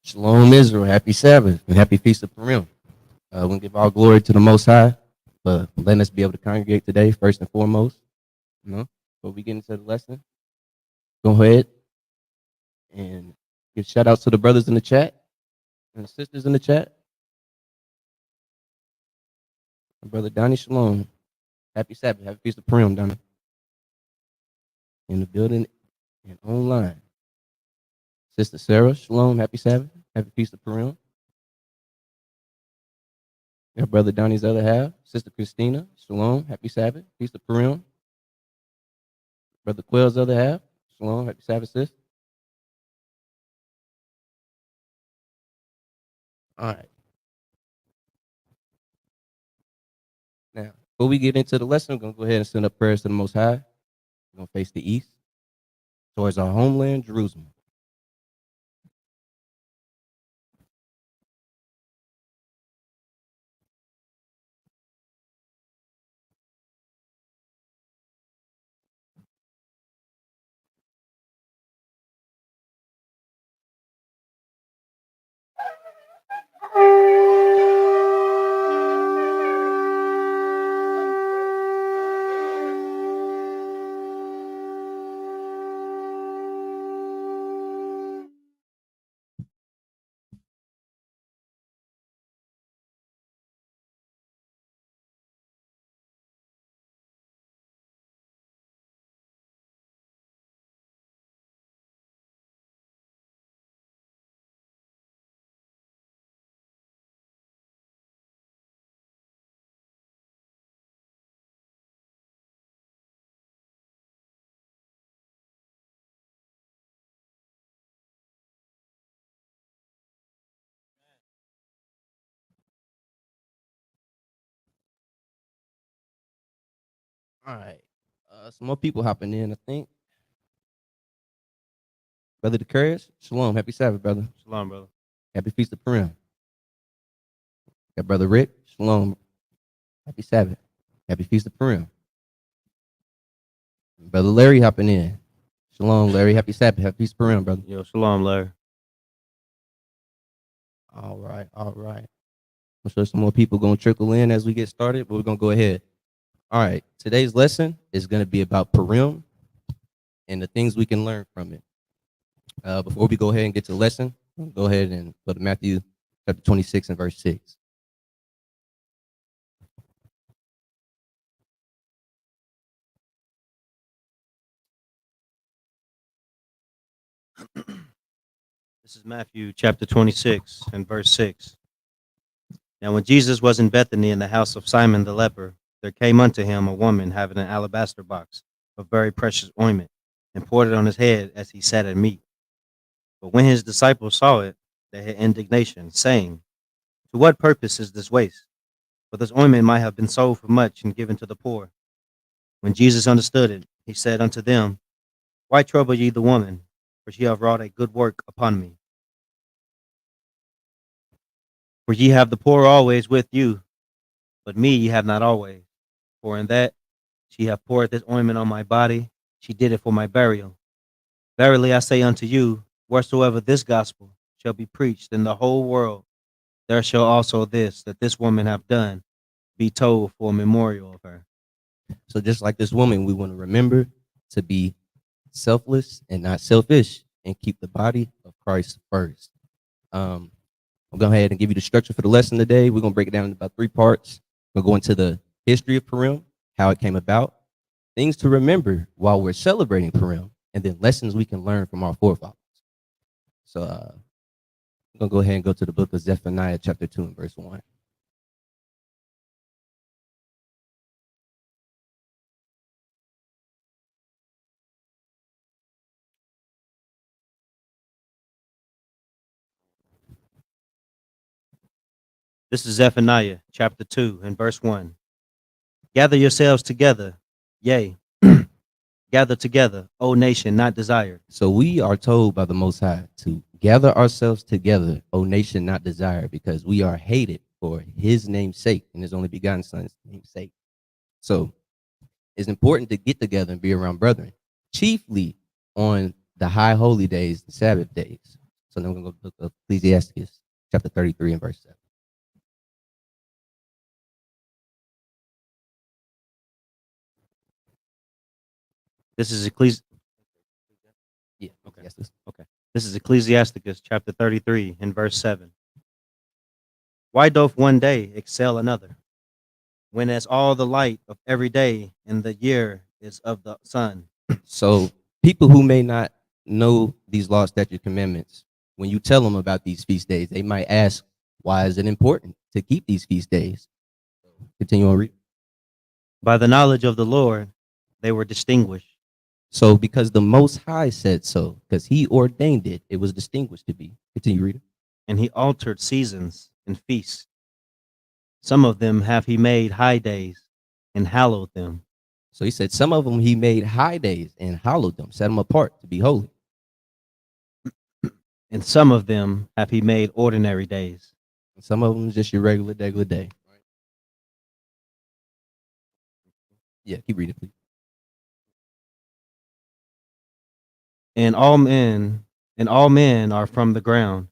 Shalom Israel, happy Sabbath and happy Feast of Purim. We want to give all glory to the Most High for letting us be able to congregate today, first and foremost. Before we get into the lesson, go ahead and give shout outs to the brothers in the chat and the sisters in the chat. My brother Donnie, shalom. Happy Sabbath, happy Feast of Purim, Donnie. In the building and online. Sister Sarah, shalom, happy Sabbath, happy Feast of Purim. Your brother Donnie's other half, Sister Christina, shalom, happy Sabbath, Feast of Purim. Brother Quell's other half, shalom, happy Sabbath, sis. All right. Now, before we get into the lesson, we're going to go ahead and send up prayers to the Most High. We're going to face the east towards our homeland, Jerusalem. All right. Some more people hopping in, I think. Brother Decarius, shalom, happy Sabbath, brother. Shalom, brother. Happy Feast of Purim. Got Brother Rick, shalom, happy Sabbath, happy Feast of Purim. Brother Larry hopping in. Shalom, Larry, happy Sabbath, happy Feast of Purim, brother. Yo, shalom, Larry. All right, all right. I'm sure some more people going to trickle in as we get started, but we're going to go ahead. All right, today's lesson is going to be about Purim and the things we can learn from it. Before we go ahead and get to the lesson, go ahead and go to Matthew chapter 26 and verse 6. This is Matthew chapter 26 and verse 6. Now, when Jesus was in Bethany in the house of Simon the leper, there came unto him a woman having an alabaster box of very precious ointment, and poured it on his head as he sat at meat. But when his disciples saw it, they had indignation, saying, To what purpose is this waste? For this ointment might have been sold for much and given to the poor. When Jesus understood it, he said unto them, Why trouble ye the woman? For she hath wrought a good work upon me. For ye have the poor always with you, but me ye have not always. For in that she hath poured this ointment on my body, she did it for my burial. Verily I say unto you, wheresoever this gospel shall be preached in the whole world, there shall also that this woman hath done be told for a memorial of her. So just like this woman, we want to remember to be selfless and not selfish and keep the body of Christ first. I'm going to go ahead and give you the structure for the lesson today. We're going to break it down into about 3 parts. We'll go into the history of Purim, how it came about, things to remember while we're celebrating Purim, and then lessons we can learn from our forefathers. So I'm going to go ahead and go to the book of Zephaniah chapter 2 and verse 1. This is Zephaniah chapter 2 and verse 1. Gather yourselves together, yea, gather together, O nation not desired. So we are told by the Most High to gather ourselves together, O nation not desired, because we are hated for his name's sake and his only begotten son's name's sake. So it's important to get together and be around brethren, chiefly on the high holy days, the Sabbath days. So then we're going to go to the book of Ecclesiastes, chapter 33 and verse 7. This is Ecclesi- Yeah, Okay. Ecclesiastes. Okay. This is Ecclesiasticus chapter 33 and verse 7. Why doth one day excel another, when as all the light of every day in the year is of the sun? So people who may not know these laws, statutes, commandments, when you tell them about these feast days, they might ask, why is it important to keep these feast days? Continue on reading. By the knowledge of the Lord, they were distinguished, So because the Most High said so, because he ordained it, it was distinguished to be. Continue reading. and he altered seasons and feasts. Some of them hath he made high days, and hallowed them. So he said some of them he made high days and hallowed them, set them apart to be holy. And some of them hath he made ordinary days. And some of them is just your regular day. Yeah, keep reading, please. And all men are from the ground.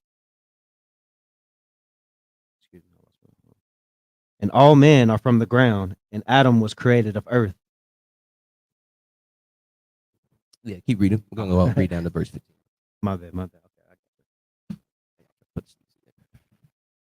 Excuse me. And all men are from the ground, and Adam was created of earth. Yeah, keep reading. We're gonna go out and read down to verse 15. My bad. Okay.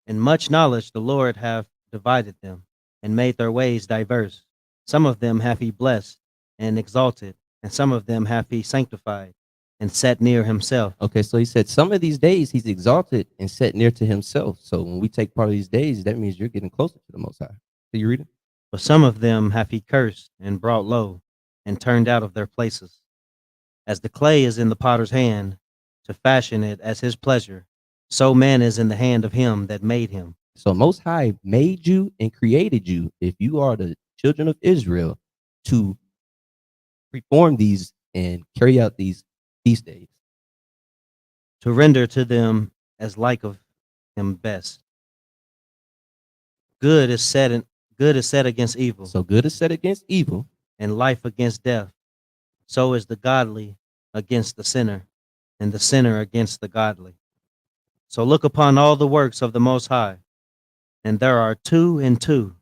And much knowledge the Lord hath divided them, and made their ways diverse. Some of them hath he blessed and exalted, and some of them hath he sanctified, and set near himself. Okay, so he said some of these days he's exalted and set near to himself. So when we take part of these days, that means you're getting closer to the Most High. So you read it? But some of them hath he cursed and brought low, and turned out of their places. As the clay is in the potter's hand, to fashion it as his pleasure, so man is in the hand of him that made him. So Most High made you and created you, if you are the children of Israel, to perform these and carry out these feast days. To render to them as like of him best. Good is set against evil, So good is set against evil. and life against death. So is the godly against the sinner, and the sinner against the godly. So look upon all the works of the Most High, and there are two and two,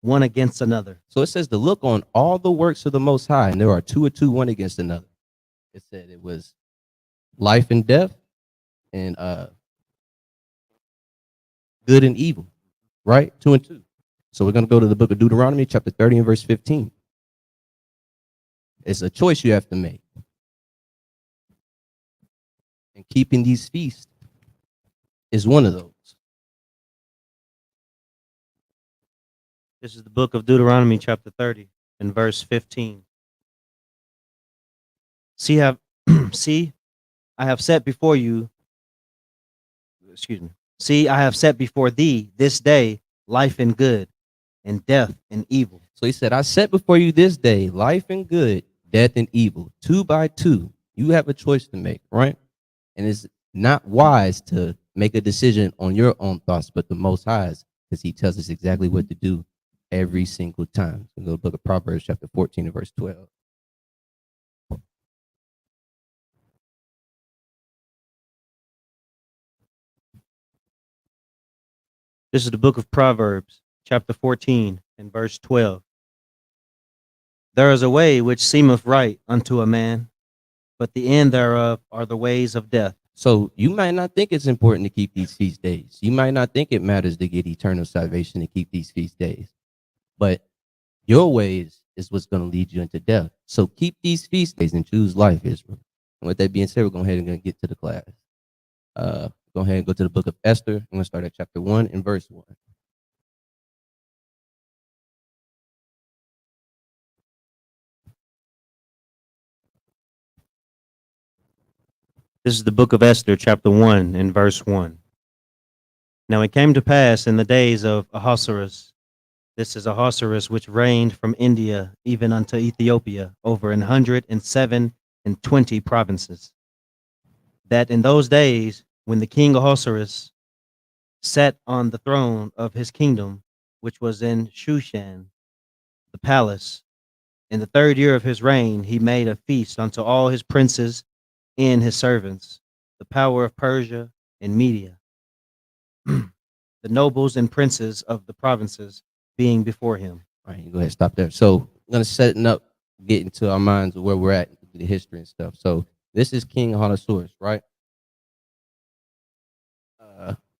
one against another. So it says to look on all the works of the Most High, and there are two or two, one against another. It said it was life and death, and good and evil, right? Two and two. So we're going to go to the book of Deuteronomy, chapter 30 and verse 15. It's a choice you have to make. And keeping these feasts is one of those. This is the book of Deuteronomy, chapter 30, and verse 15. See, I have set before you, excuse me. See, I have set before thee this day life and good, and death and evil. So he said, I set before you this day life and good, death and evil, two by two. You have a choice to make, right? And it's not wise to make a decision on your own thoughts, but the Most High's, because he tells us exactly what to do every single time. So go to the book of Proverbs, chapter 14 and verse 12. This is the book of Proverbs, chapter 14, and verse 12. There is a way which seemeth right unto a man, but the end thereof are the ways of death. So you might not think it's important to keep these feast days. You might not think it matters to get eternal salvation to keep these feast days. But your ways is what's going to lead you into death. So keep these feast days and choose life, Israel. And with that being said, we're going ahead and get to the class. Go ahead and go to the book of Esther. I'm going to start at chapter 1 and verse 1. This is the book of Esther, chapter 1, and verse 1. Now it came to pass in the days of Ahasuerus, this is Ahasuerus which reigned from India even unto Ethiopia over 127 provinces, that in those days when the king Ahasuerus sat on the throne of his kingdom, which was in Shushan, the palace, in the 3rd year of his reign, he made a feast unto all his princes and his servants. The power of Persia and Media, the nobles and princes of the provinces being before him. All right, go ahead, stop there. So I'm gonna setting up, get into our minds of where we're at, the history and stuff. So this is King Ahasuerus, right?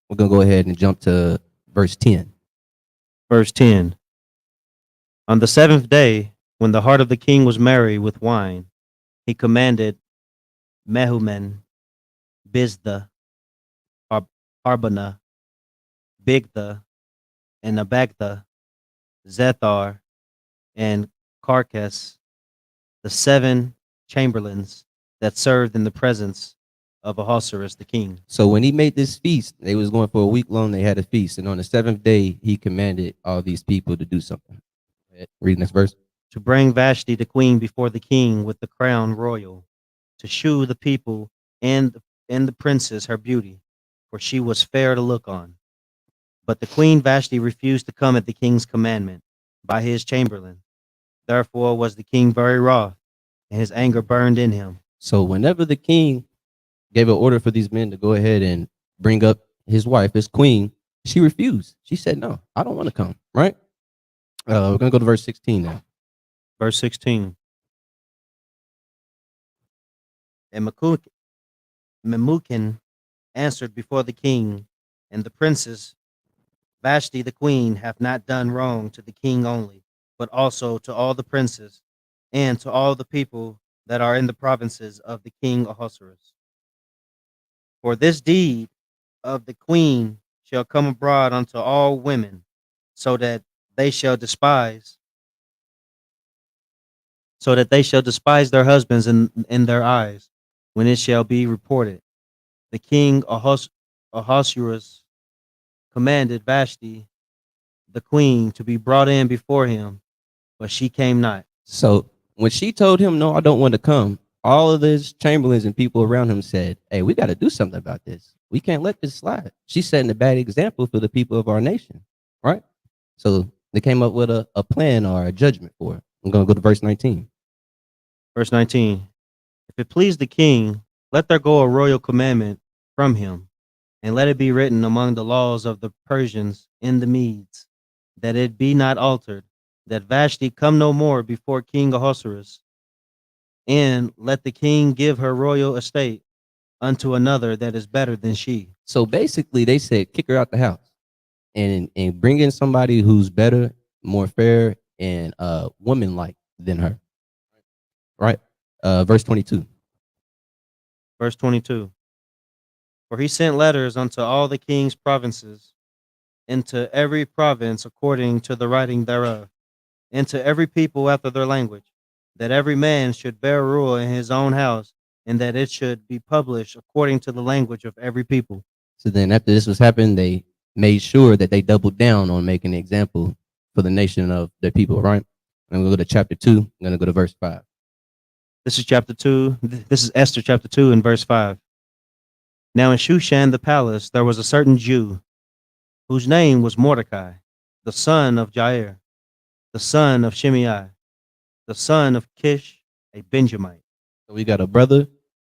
We're gonna go ahead and jump to verse 10. Verse 10. On the seventh day, when the heart of the king was merry with wine, he commanded Mehuman, Biztha, Harbana, Bigtha, and Abagtha, Zethar, and Carcass, the 7 chamberlains that served in the presence of Ahasuerus the king, So when he made this feast, they was going for a week long. They had a feast, and on the seventh day, he commanded all these people to do something. Go ahead, read next verse. to bring Vashti the queen before the king with the crown royal, to shew the people and the princess her beauty, for she was fair to look on. But the queen Vashti refused to come at the king's commandment by his chamberlain. Therefore was the king very wroth, and his anger burned in him. So whenever the king gave an order for these men to go ahead and bring up his wife, his queen, she refused. She said, "No, I don't want to come." Right? We're gonna go to verse 16 now. Verse 16. And Memucan answered before the king, and the princess Vashti the queen hath not done wrong to the king only, but also to all the princes, and to all the people that are in the provinces of the king Ahasuerus. For this deed of the queen shall come abroad unto all women, so that they shall despise, their husbands in their eyes, when it shall be reported. The king Ahasuerus commanded Vashti the queen to be brought in before him, but she came not. So when she told him, "No, I don't want to come," all of his chamberlains and people around him said, "Hey, we got to do something about this. We can't let this slide. She's setting a bad example for the people of our nation." Right? So they came up with a plan or a judgment for it. I'm going to go to verse 19. Verse 19. If it please the king, let there go a royal commandment from him, and let it be written among the laws of the Persians and the Medes, that it be not altered, that Vashti come no more before King Ahasuerus, and let the king give her royal estate unto another that is better than she. So basically, they said, kick her out the house and bring in somebody who's better, more fair, and woman-like than her. Right? Verse 22. Verse 22. For he sent letters unto all the king's provinces, into every province according to the writing thereof, and to every people after their language, that every man should bear rule in his own house, and that it should be published according to the language of every people. So then after this was happened, they made sure that they doubled down on making an example for the nation of their people, right? I'm going to go to chapter 2. I'm going to go to verse 5. This is chapter 2. This is Esther chapter 2 and verse 5. Now in Shushan the palace there was a certain Jew, whose name was Mordecai, the son of Jair, the son of Shimei, the son of Kish, a Benjamite. So we got a brother,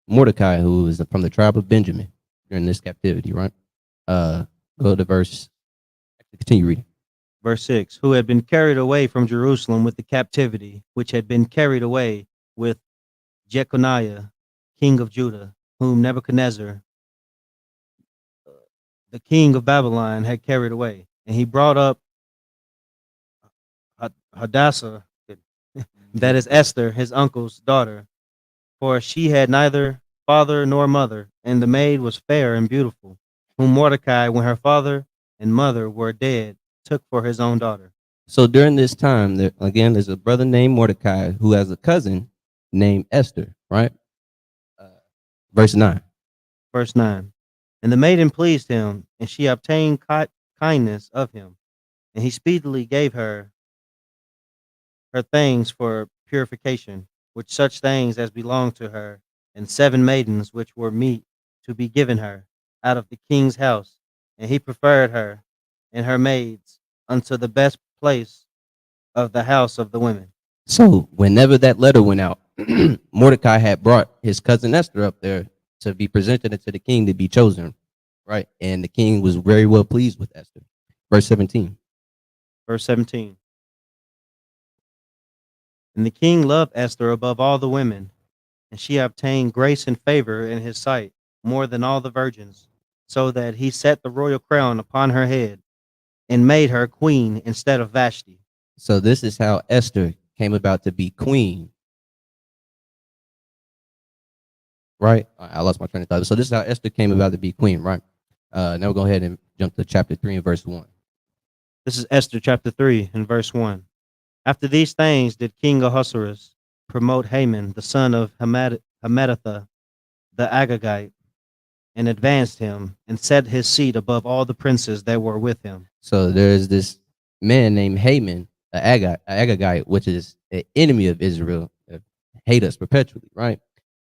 Mordecai, who is from the tribe of Benjamin during this captivity, right? Go to verse, continue reading. Verse 6, who had been carried away from Jerusalem with the captivity, which had been carried away with Jeconiah, king of Judah, whom Nebuchadnezzar, the king of Babylon, had carried away. And he brought up Hadassah, that is Esther, his uncle's daughter, for she had neither father nor mother, and the maid was fair and beautiful, whom Mordecai, when her father and mother were dead, took for his own daughter. So during this time, there's a brother named Mordecai who has a cousin named Esther, right? Verse 9. Verse 9. And the maiden pleased him, and she obtained kindness of him, and he speedily gave her things for purification, which such things as belonged to her, and 7 maidens which were meet to be given her out of the king's house. And he preferred her and her maids unto the best place of the house of the women. So whenever that letter went out, Mordecai had brought his cousin Esther up there to be presented to the king to be chosen. right? And the king was very well pleased with Esther. Verse 17. Verse 17. And the king loved Esther above all the women, and she obtained grace and favor in his sight more than all the virgins, so that he set the royal crown upon her head and made her queen instead of Vashti. So this is how Esther came about to be queen, right? I lost my train of thought. So this is how Esther came about to be queen, right? Now we'll go ahead and jump to chapter 3 and verse 1. This is Esther chapter 3 and verse 1. After these things did King Ahasuerus promote Haman, the son of Hammedatha, the Agagite, and advanced him, and set his seat above all the princes that were with him. So there's this man named Haman, an Agagite, which is an enemy of Israel, hate us perpetually, right?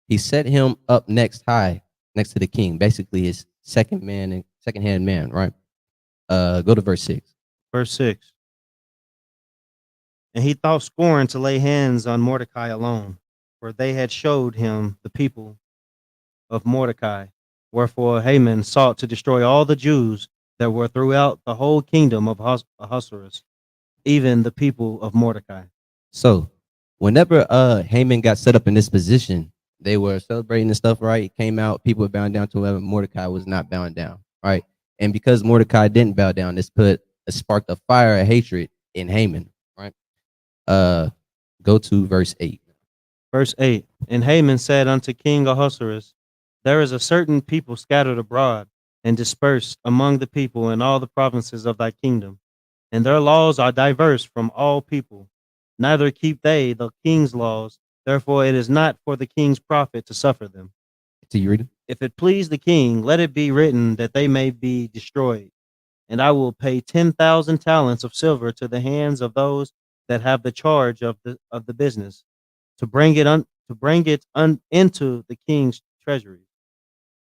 He set him up next to the king, basically his second hand man, right? Go to verse 6. Verse 6. And he thought scorn to lay hands on Mordecai alone, for they had showed him the people of Mordecai. Wherefore Haman sought to destroy all the Jews that were throughout the whole kingdom of Ahasuerus, even the people of Mordecai. So whenever Haman got set up in this position, they were celebrating and stuff, right? It came out, people were bowing down to him. Mordecai was not bowing down, right? And because Mordecai didn't bow down, this sparked a fire of hatred in Haman, right? Go to verse 8. Verse 8. And Haman said unto King Ahasuerus, there is a certain people scattered abroad and dispersed among the people in all the provinces of thy kingdom, and their laws are diverse from all people. Neither keep they the king's laws, therefore it is not for the king's profit to suffer them. Do you read it? If it please the king, let it be written that they may be destroyed. And I will pay 10,000 talents of silver to the hands of those that have the charge of the business, to bring it into the king's treasury.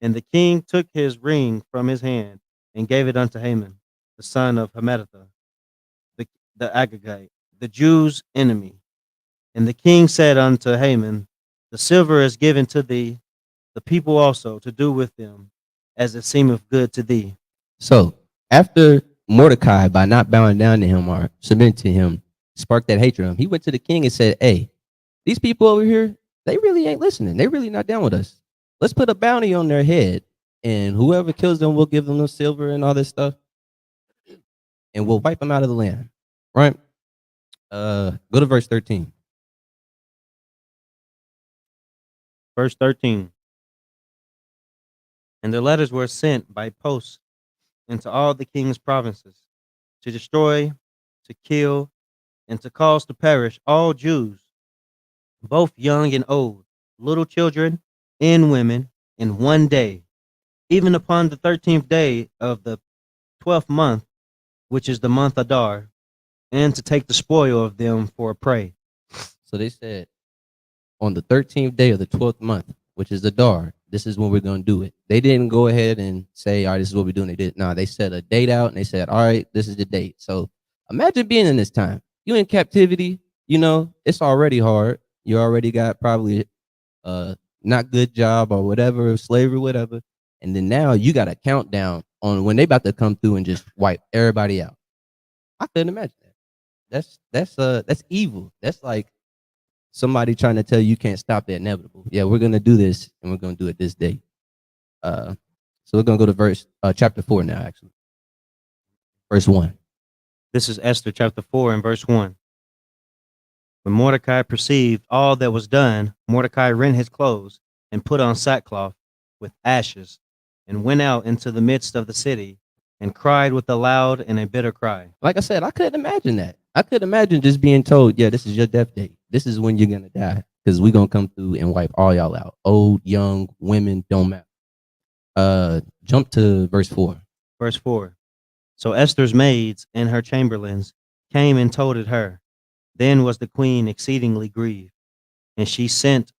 And the king took his ring from his hand and gave it unto Haman, the son of Hammedatha, the Agagite, the Jews' enemy. And the king said unto Haman, the silver is given to thee, the people also, to do with them as it seemeth good to thee. So after Mordecai, by not bowing down to him or submitting to him, sparked that hatred in him, he went to the king and said, hey, these people over here, they really ain't listening. They really not down with us. Let's put a bounty on their head, and whoever kills them, we'll give them the silver and all this stuff, and we'll wipe them out of the land, right? Go to verse 13. Verse 13. And the letters were sent by post into all the king's provinces to destroy, to kill, and to cause to perish all Jews, both young and old, little children and women, in one day, even upon the 13th day of the 12th month, which is the month Adar, and to take the spoil of them for a prey. So they said, on the 13th day of the 12th month, which is Adar, this is when we're going to do it. They didn't go ahead and say, all right, this is what we're doing. They did. No, they set a date out, and they said, all right, this is the date. So imagine being in this time. You in captivity, it's already hard. You already got probably not good job or whatever, slavery, whatever. And then now you got a countdown on when they about to come through and just wipe everybody out. I couldn't imagine that. That's evil. That's like somebody trying to tell you can't stop the inevitable. Yeah, we're gonna do this, and we're gonna do it this day. So we're gonna go to chapter 4 now, actually. Verse 1. This is Esther chapter 4 and verse 1. When Mordecai perceived all that was done, Mordecai rent his clothes and put on sackcloth with ashes, and went out into the midst of the city and cried with a loud and a bitter cry. Like I said, I couldn't imagine that. I could imagine just being told, yeah, this is your death date. This is when you're gonna die, because we're gonna come through and wipe all y'all out. Old, young, women, don't matter. Jump to verse 4. Verse 4. So Esther's maids and her chamberlains came and told it her. Then was the queen exceedingly grieved, and she sent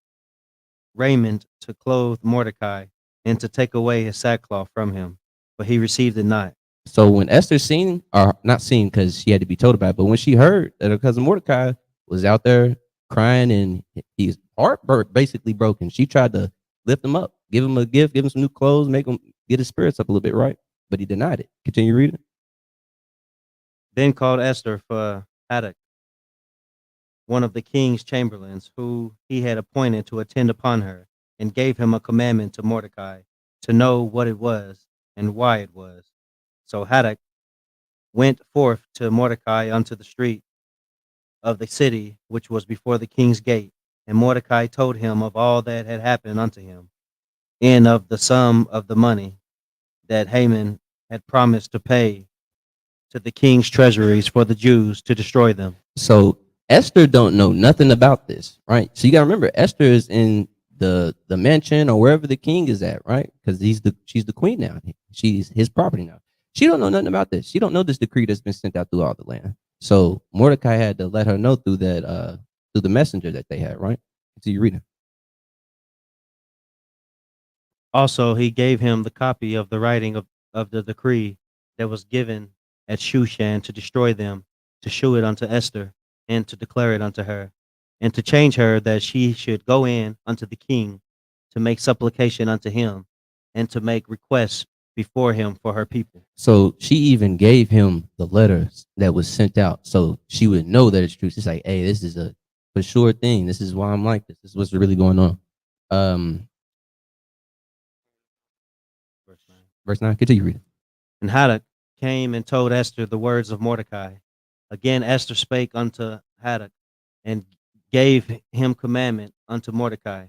raiment to clothe Mordecai and to take away his sackcloth from him, but he received it not. So when Esther seen, or not seen because she had to be told about it, but when she heard that her cousin Mordecai was out there crying and his heart basically broken, she tried to lift him up, give him a gift, give him some new clothes, make him get his spirits up a little bit, right? But he denied it. Continue reading. Then called Esther for Haddock, one of the king's chamberlains, who he had appointed to attend upon her, and gave him a commandment to Mordecai to know what it was and why it was. So Haddock went forth to Mordecai unto the street of the city which was before the king's gate, and Mordecai told him of all that had happened unto him, and of the sum of the money that Haman had promised to pay to the king's treasuries for the Jews to destroy them. So Esther don't know nothing about this, right? So you gotta remember, Esther is in the mansion or wherever the king is at, right? Because she's the queen now. She's his property now. She don't know nothing about this. She don't know this decree that's been sent out through all the land. So Mordecai had to let her know through that through the messenger that they had, right? So you reading. Also, he gave him the copy of the writing of the decree that was given at Shushan to destroy them, to shew it unto Esther, and to declare it unto her, and to change her that she should go in unto the king to make supplication unto him, and to make requests before him for her people. So she even gave him the letters that was sent out, so she would know that it's true. She's like, "Hey, this is a for sure thing. This is why I'm like this. This is what's really going on." Um, Verse 9. verse 9. Continue reading. And Haddock came and told Esther the words of Mordecai. Again, Esther spake unto Haddock, and gave him commandment unto Mordecai.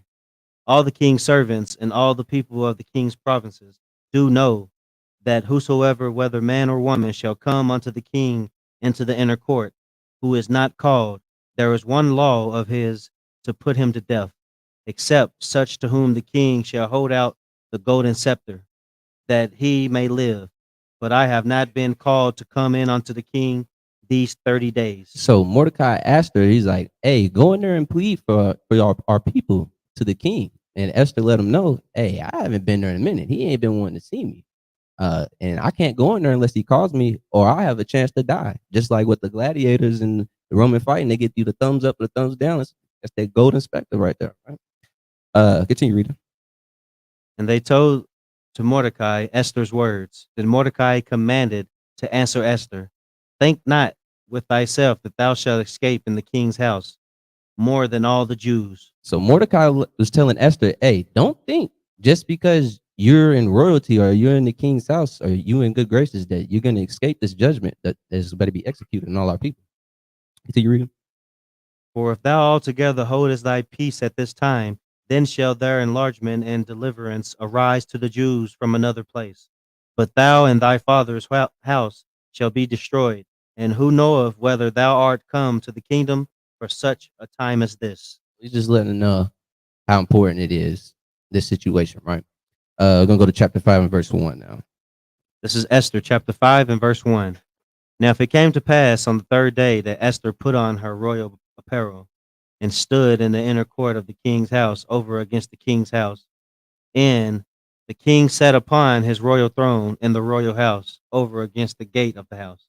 All the king's servants and all the people of the king's provinces do know that whosoever, whether man or woman, shall come unto the king into the inner court, who is not called, there is one law of his to put him to death, except such to whom the king shall hold out the golden scepter, that he may live. But I have not been called to come in unto the king these 30 days. So Mordecai asked her, he's like, "Hey, go in there and plead for our people to the king." And Esther let him know, "Hey, I haven't been there in a minute. He ain't been wanting to see me. And I can't go in there unless he calls me, or I have a chance to die." Just like with the gladiators and the Roman fighting, they get you the thumbs up or the thumbs down. That's that golden specter right there. Right? Continue reading. And they told to Mordecai Esther's words. Then Mordecai commanded to answer Esther, think not with thyself that thou shalt escape in the king's house more than all the Jews. So Mordecai was telling Esther, "Hey, don't think just because you're in royalty or you're in the king's house or you in good graces that you're going to escape this judgment that is about to be executed on all our people." Continue reading. For if thou altogether holdest thy peace at this time, then shall their enlargement and deliverance arise to the Jews from another place. But thou and thy father's house shall be destroyed. And who knoweth whether thou art come to the kingdom for such a time as this? He's just letting them know how important it is, this situation, right? We're going to go to chapter 5 and verse 1 now. This is Esther chapter 5 and verse 1. Now, if it came to pass on the third day that Esther put on her royal apparel and stood in the inner court of the king's house over against the king's house, and the king sat upon his royal throne in the royal house over against the gate of the house.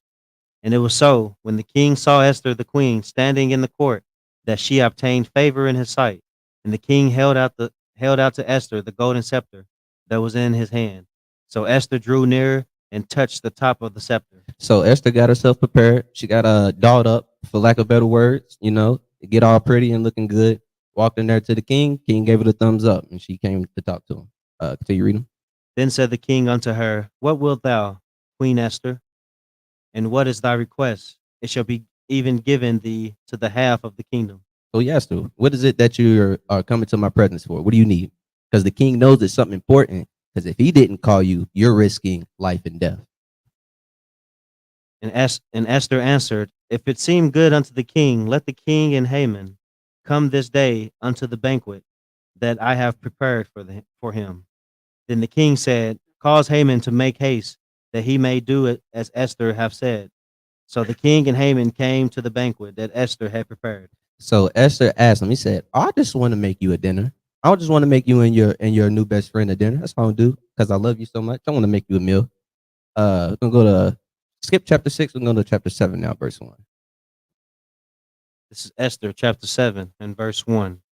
And it was so, when the king saw Esther the queen standing in the court, that she obtained favor in his sight. And the king held out to Esther the golden scepter that was in his hand. So Esther drew near and touched the top of the scepter. So Esther got herself prepared. She got dolled up, for lack of better words, to get all pretty and looking good. Walked in there to the king. King gave her the thumbs up, and she came to talk to him. Continue reading. Then said the king unto her, what wilt thou, Queen Esther? And what is thy request? It shall be even given thee to the half of the kingdom. So he asked her, "What is it that you are coming to my presence for? What do you need?" Because the king knows it's something important. Because if he didn't call you, you're risking life and death. And Esther answered, if it seem good unto the king, let the king and Haman come this day unto the banquet that I have prepared for him. Then the king said, cause Haman to make haste, that he may do it as Esther hath said. So the king and Haman came to the banquet that Esther had prepared. So Esther asked him. He said, "I just want to make you a dinner. I just want to make you and your new best friend a dinner. That's all I do because I love you so much. I want to make you a meal." We're gonna go to skip chapter 6. We're going to chapter 7 now, verse 1. This is Esther chapter 7 and verse 1.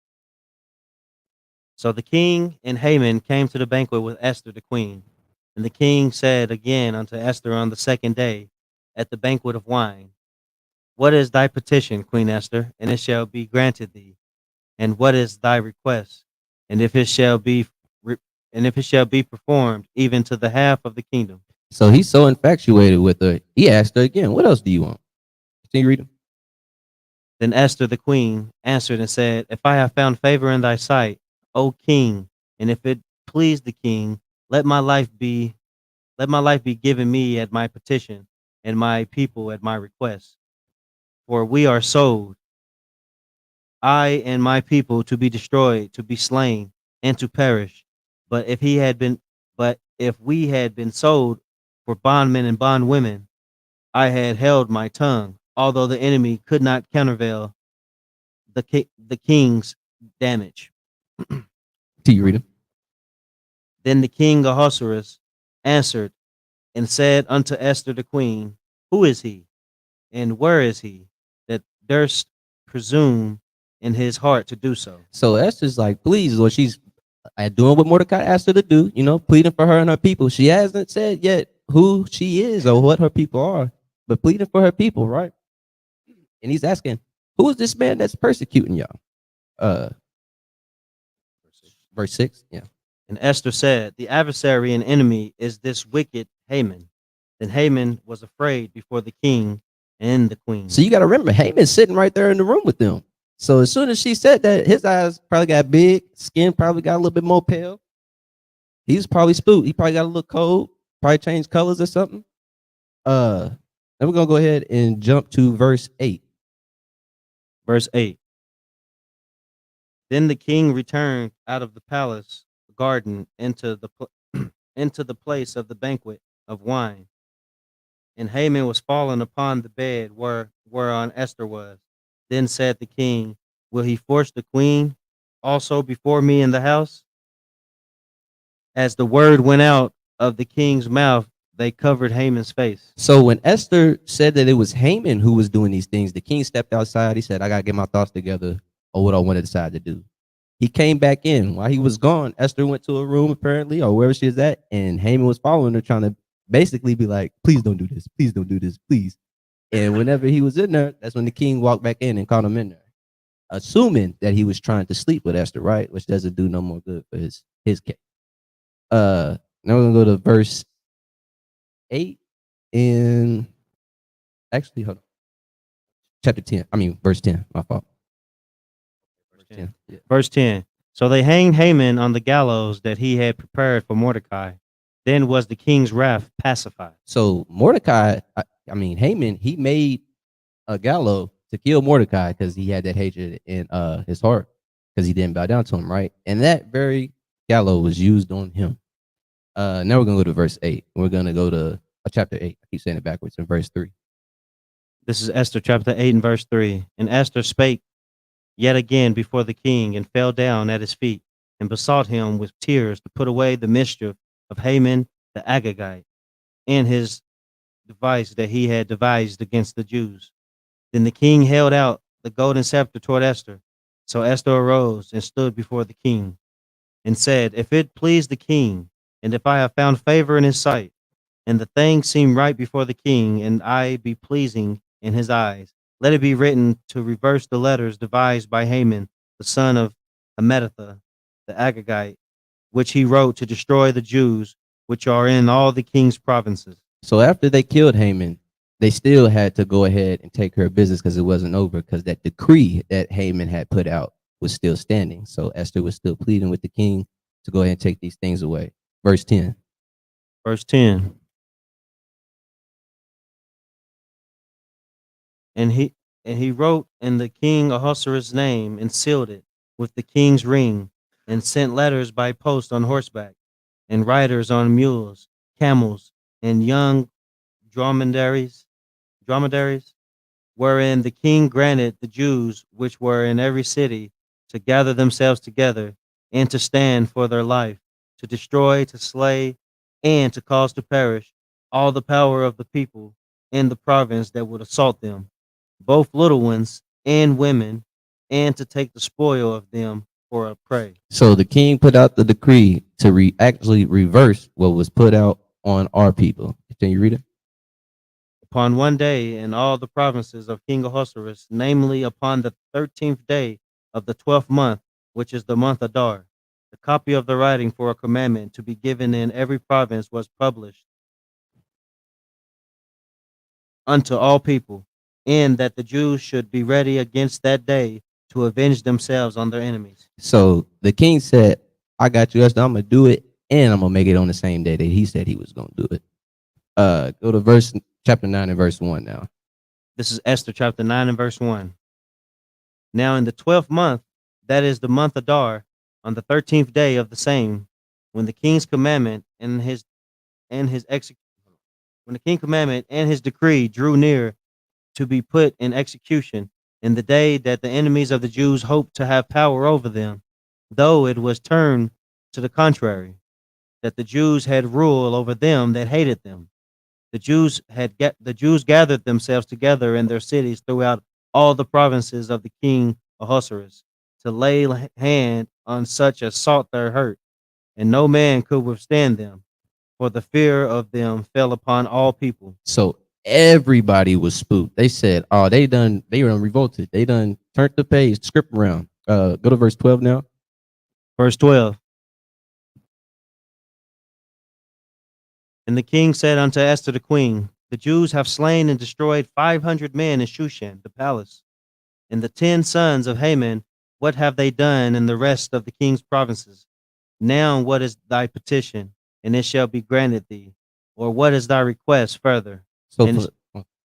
So the king and Haman came to the banquet with Esther the queen. And the king said again unto Esther on the second day at the banquet of wine, What is thy petition, Queen Esther? And it shall be granted thee. And what is thy request? And if it shall be and if it shall be performed, even to the half of the kingdom. So he's so infatuated with her. He asked her again, what else do you want? Continue reading. Then Esther the queen answered and said, If I have found favor in thy sight, O king, and if it please the king, let my life be given me at my petition, and my people at my request. For we are sold, I and my people, to be destroyed, to be slain, and to perish. But if we had been sold for bondmen and bondwomen, I had held my tongue, although the enemy could not countervail the king's damage. Continue reading. Then the king Ahasuerus answered and said unto Esther the queen, Who is he, and where is he, that durst presume in his heart to do so? So Esther's like, please, Lord, she's doing what Mordecai asked her to do, pleading for her and her people. She hasn't said yet who she is or what her people are, but pleading for her people, right? And he's asking, who is this man that's persecuting y'all? Verse 6, yeah. And Esther said, The adversary and enemy is this wicked Haman. Then Haman was afraid before the king and the queen. So you got to remember, Haman's sitting right there in the room with them. So as soon as she said that, his eyes probably got big, skin probably got a little bit more pale. He was probably spooked. He probably got a little cold, probably changed colors or something. Then we're going to go ahead and jump to verse 8. Verse 8. Then the king returned out of the palace garden into the place of the banquet of wine. And Haman was fallen upon the bed whereon Esther was. Then said the king, Will he force the queen also before me in the house? As the word went out of the king's mouth, they covered Haman's face. So when Esther said that it was Haman who was doing these things, the king stepped outside. He said, I got to get my thoughts together on what I want to decide to do. He came back in. While he was gone, Esther went to a room apparently, or wherever she was at, and Haman was following her, trying to basically be like, please don't do this. Please don't do this. Please. And whenever he was in there, that's when the king walked back in and caught him in there, assuming that he was trying to sleep with Esther, right? Which doesn't do no more good for his case. Now we're going to go to verse 8 and actually, hold on. Verse 10, my fault. Verse 10. So they hanged Haman on the gallows that he had prepared for Mordecai. Then was the king's wrath pacified. So Mordecai, Haman, he made a gallows to kill Mordecai because he had that hatred in his heart because he didn't bow down to him, right? And that very gallows was used on him. Now we're going to go to verse 8. We're going to go to chapter 8. I keep saying it backwards, in verse 3. This is Esther chapter 8 and verse 3. And Esther spake yet again before the king, and fell down at his feet, and besought him with tears to put away the mischief of Haman the Agagite, and his device that he had devised against the Jews. Then the king held out the golden scepter toward Esther. So Esther arose and stood before the king, and said, If it please the king, and if I have found favor in his sight, and the thing seem right before the king, and I be pleasing in his eyes, let it be written to reverse the letters devised by Haman, the son of Hammedatha, the Agagite, which he wrote to destroy the Jews, which are in all the king's provinces. So after they killed Haman, they still had to go ahead and take care of business because it wasn't over, because that decree that Haman had put out was still standing. So Esther was still pleading with the king to go ahead and take these things away. Verse 10. Verse 10. And he wrote in the king Ahasuerus' name, and sealed it with the king's ring, and sent letters by post on horseback, and riders on mules, camels, and young dromedaries, wherein the king granted the Jews which were in every city to gather themselves together, and to stand for their life, to destroy, to slay, and to cause to perish all the power of the people in the province that would assault them, both little ones and women, and to take the spoil of them for a prey. So the king put out the decree to actually reverse what was put out on our people. Can you read it? Upon one day in all the provinces of King Ahasuerus, namely upon the 13th day of the 12th month, which is the month Adar, the copy of the writing for a commandment to be given in every province was published unto all people, and that the Jews should be ready against that day to avenge themselves on their enemies. So the king said, I got you, Esther. I'm going to do it, and I'm going to make it on the same day that he said he was going to do it. Go to chapter 9 and verse 1 now. This is Esther chapter 9 and verse 1. Now in the 12th month, that is the month Adar, on the 13th day of the same, when the king's commandment and his when the king commandment and his decree drew near to be put in execution, in the day that the enemies of the Jews hoped to have power over them, though it was turned to the contrary, that the Jews had rule over them that hated them. The Jews gathered themselves together in their cities throughout all the provinces of the king Ahasuerus to lay hand on such as sought their hurt, and no man could withstand them, for the fear of them fell upon all people. So everybody was spooked. They said, oh, they done revolted. They done turned the page, script around. Go to verse 12 now. Verse 12. And the king said unto Esther the queen, the Jews have slain and destroyed 500 men in Shushan, the palace. And the 10 sons of Haman, what have they done in the rest of the king's provinces? Now what is thy petition, and it shall be granted thee? Or what is thy request further? So And,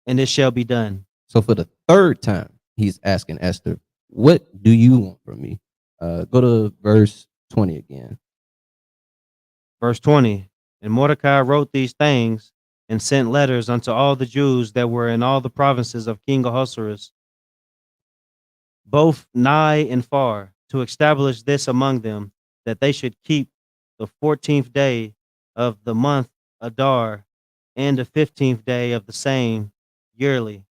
and it shall be done. So for the third time, he's asking Esther, what do you want from me? Go to verse 20 again. Verse 20. And Mordecai wrote these things and sent letters unto all the Jews that were in all the provinces of King Ahasuerus, both nigh and far, to establish this among them, that they should keep the 14th day of the month Adar and the 15th day of the same yearly,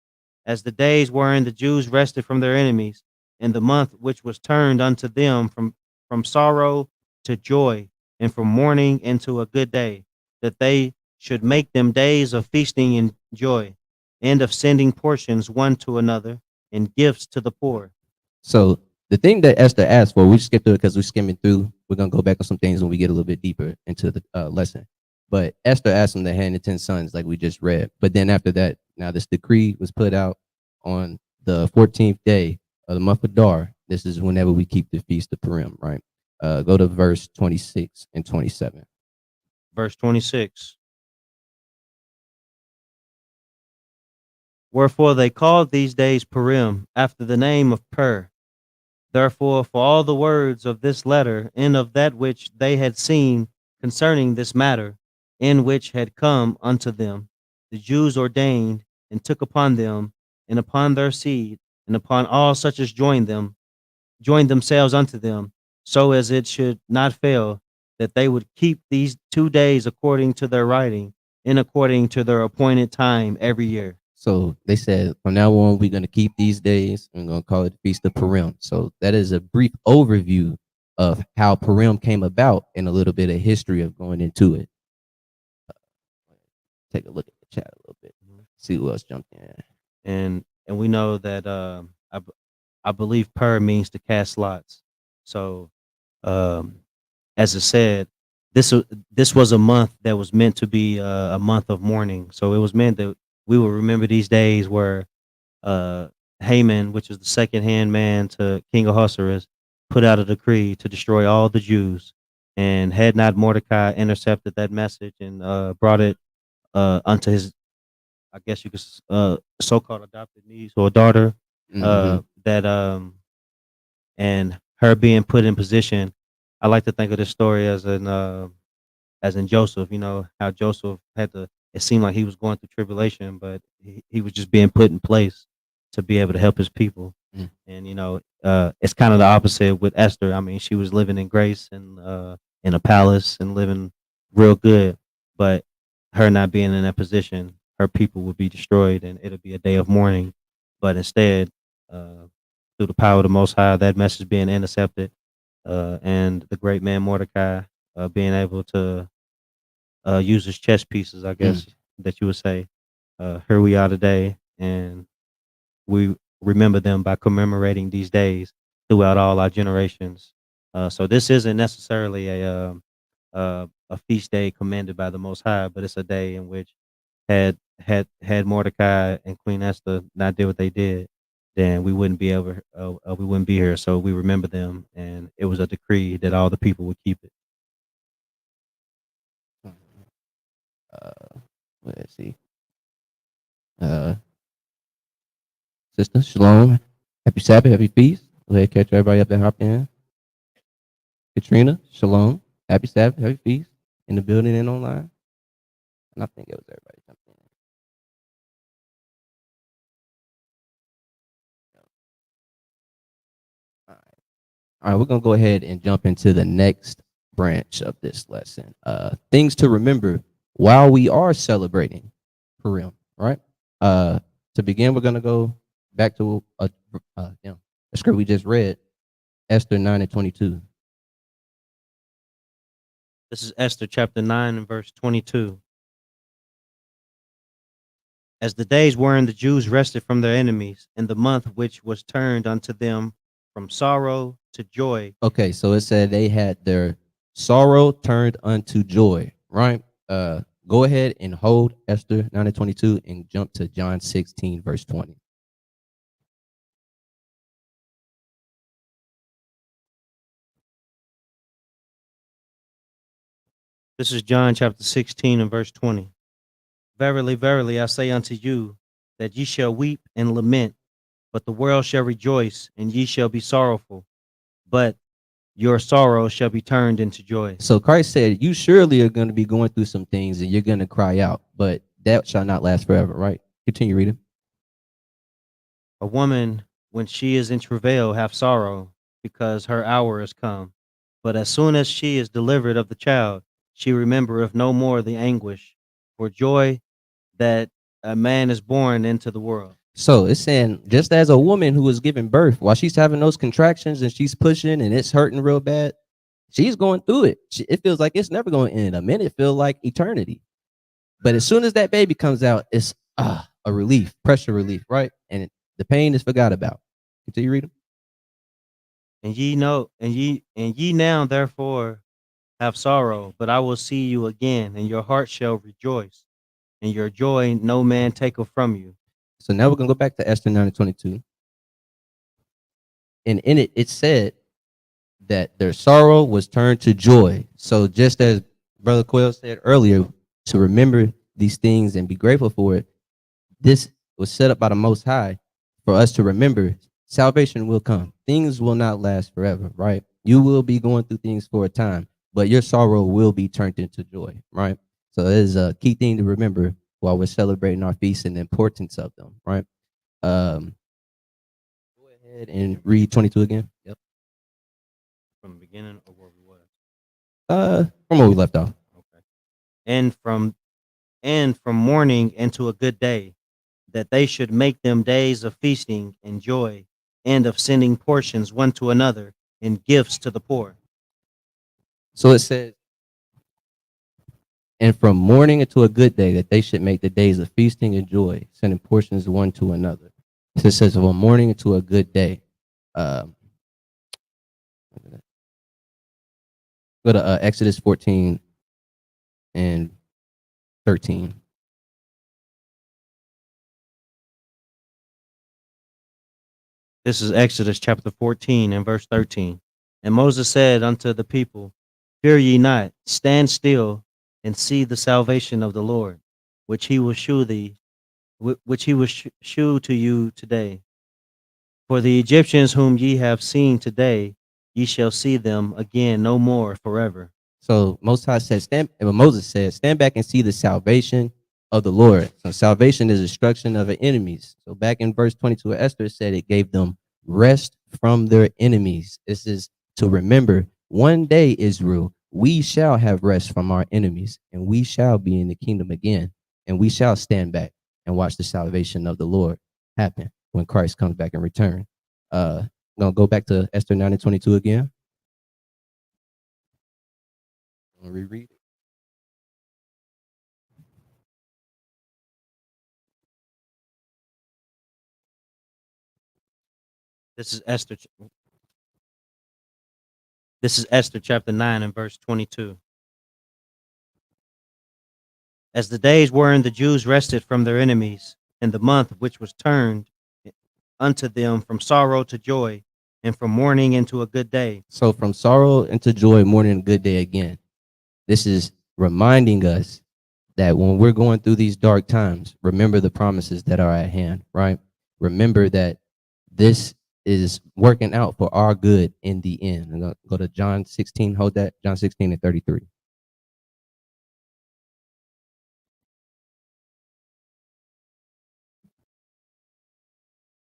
as the days wherein the Jews rested from their enemies, and the month which was turned unto them from sorrow to joy, and from mourning into a good day, that they should make them days of feasting and joy, and of sending portions one to another, and gifts to the poor. So the thing that Esther asked for, we skipped through it because we're skimming through. We're going to go back on some things when we get a little bit deeper into the lesson. But Esther asked him to hand the 10 sons like we just read. But then after that, now this decree was put out on the 14th day of the month of Adar. This is whenever we keep the feast of Purim, right? Go to verse 26 and 27. Verse 26. Wherefore they called these days Purim, after the name of Pur. Therefore, for all the words of this letter, and of that which they had seen concerning this matter, in which had come unto them, the Jews ordained and took upon them, and upon their seed, and upon all such as joined themselves unto them, so as it should not fail, that they would keep these 2 days according to their writing, and according to their appointed time every year. So they said, from now on, we're going to keep these days and we're going to call it the Feast of Purim. So that is a brief overview of how Purim came about and a little bit of history of going into it. Take a look at the chat a little bit, see who else jumped in. And we know that I believe Pur means to cast lots. So as I said, this was a month that was meant to be a month of mourning. So it was meant that we will remember these days where Haman, which is the second hand man to King Ahasuerus, put out a decree to destroy all the Jews. And had not Mordecai intercepted that message and brought it unto his, I guess you could, so-called adopted niece or daughter, that and her being put in position. I like to think of this story as in Joseph. You know how Joseph had to. It seemed like he was going through tribulation, but he was just being put in place to be able to help his people. And it's kind of the opposite with Esther. I mean, she was living in grace and in a palace and living real good, but her not being in that position, her people would be destroyed, and it'll be a day of mourning. But instead, through the power of the Most High, that message being intercepted, and the great man Mordecai being able to used as chess pieces, I guess that you would say. Here we are today, and we remember them by commemorating these days throughout all our generations. So this isn't necessarily a feast day commanded by the Most High, but it's a day in which had Mordecai and Queen Esther not did what they did, then we wouldn't be able we wouldn't be here. So we remember them, and it was a decree that all the people would keep it. Let's see. Uh, Sister, shalom. Happy Sabbath, happy feast. Go ahead, catch everybody up that hop in. Katrina, shalom. Happy Sabbath, happy feast. In the building and online. And I think it was everybody jumped in. All right. All right, we're gonna go ahead and jump into the next branch of this lesson. Things to remember while we are celebrating Purim, right? To begin, we're gonna go back to a script we just read, Esther 9:22. This is Esther chapter 9 and verse 22. As the days wherein the Jews rested from their enemies, in the month which was turned unto them from sorrow to joy. Okay, so it said they had their sorrow turned unto joy, right? Go ahead and hold Esther 9:22 and jump to John 16, verse 20. This is John chapter 16 and verse 20. Verily, verily, I say unto you, that ye shall weep and lament, but the world shall rejoice, and ye shall be sorrowful, but your sorrow shall be turned into joy. So Christ said, you surely are going to be going through some things and you're going to cry out, but that shall not last forever, right? Continue reading. A woman, when she is in travail, hath sorrow, because her hour is come. But as soon as she is delivered of the child, she remembereth no more the anguish for joy that a man is born into the world. So it's saying just as a woman who is giving birth, while she's having those contractions and she's pushing and it's hurting real bad, she's going through it. It feels like it's never going to end. A minute feel like eternity. But as soon as that baby comes out, it's a relief, pressure relief, right? And the pain is forgot about. Continue reading. And ye know, and ye now therefore have sorrow, but I will see you again, and your heart shall rejoice, and your joy no man taketh from you. So now we're going to go back to Esther 9:22. And in it, it said that their sorrow was turned to joy. So just as Brother Quayle said earlier, to remember these things and be grateful for it, this was set up by the Most High for us to remember salvation will come. Things will not last forever, right? You will be going through things for a time, but your sorrow will be turned into joy, right? So it is a key thing to remember while we're celebrating our feasts and the importance of them, right? Go ahead and read 22 again. Yep. From the beginning of where we was. From where we left off. Okay. And from morning into a good day, that they should make them days of feasting and joy, and of sending portions one to another, and gifts to the poor. So it says, and from morning into a good day, that they should make the days of feasting and joy, sending portions one to another. So it says, from morning into a good day. Go to Exodus 14 and 13. This is Exodus chapter 14 and verse 13. And Moses said unto the people, fear ye not, stand still and see the salvation of the Lord, which he will shew thee, which he will shew to you today. For the Egyptians whom ye have seen today, ye shall see them again no more forever. So Most High said, Moses said, stand back and see the salvation of the Lord. So salvation is destruction of the enemies. So back in verse 22 of Esther, it said it gave them rest from their enemies. This is to remember one day, Israel, we shall have rest from our enemies, and we shall be in the kingdom again, and we shall stand back and watch the salvation of the Lord happen when Christ comes back in return. I'm gonna go back to Esther 9:22 again. I'm gonna reread it. This is Esther. This is Esther chapter 9 and verse 22. As the days were and the Jews rested from their enemies, in the month which was turned unto them from sorrow to joy, and from mourning into a good day. So from sorrow into joy, mourning and good day again. This is reminding us that when we're going through these dark times, remember the promises that are at hand, right? Remember that this is working out for our good in the end. I'm gonna go to John 16, hold that, John 16 and 33.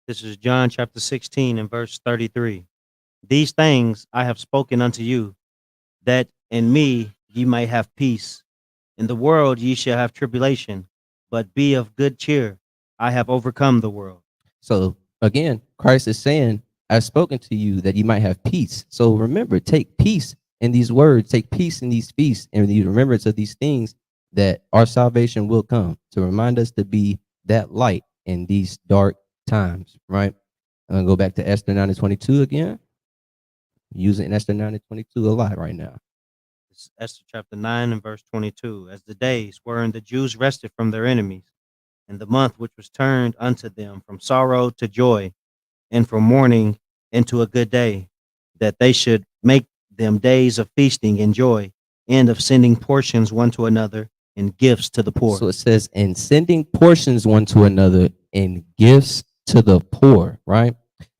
This is John chapter 16 and verse 33. These things I have spoken unto you, that in me ye may have peace. In the world ye shall have tribulation, but be of good cheer. I have overcome the world. So again, Christ is saying, I've spoken to you that you might have peace. So remember, take peace in these words, take peace in these feasts, and the remembrance of these things, that our salvation will come, to remind us to be that light in these dark times, right? I'm gonna go back to Esther 9 and 22 again. Using Esther 9 and 22 a lot right now. This is Esther chapter 9 and verse 22. As the days wherein the Jews rested from their enemies, in the month which was turned unto them from sorrow to joy, and from mourning into a good day, that they should make them days of feasting and joy, and of sending portions one to another and gifts to the poor. So it says, and sending portions one to another and gifts to the poor, right?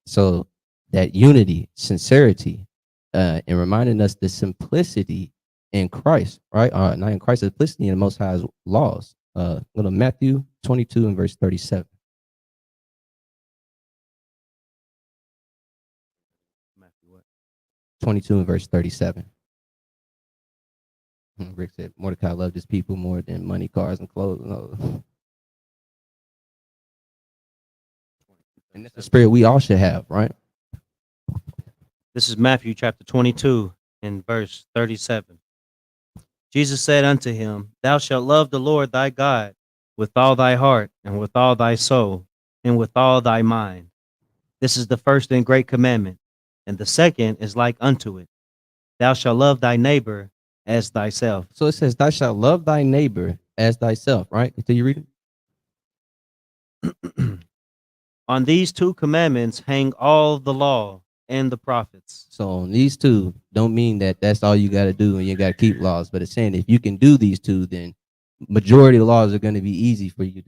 So that unity, sincerity, and reminding us the simplicity in Christ, right? Not in Christ, simplicity in the Most High's laws. Go to Matthew 22 and verse 37. Matthew what? 22 and verse 37. Rick said Mordecai loved his people more than money, cars, and clothes. No. And that's the spirit we all should have, right? This is Matthew chapter 22 and verse 37. Jesus said unto him, Thou shalt love the Lord thy God with all thy heart, and with all thy soul, and with all thy mind. This is the first and great commandment, and the second is like unto it. Thou shalt love thy neighbor as thyself. So it says, Thou shalt love thy neighbor as thyself, right? Until you read it. On these two commandments hang all the law and the prophets. So on these two don't mean that that's all you got to do and you got to keep laws, but it's saying if you can do these two, then majority of laws are going to be easy for you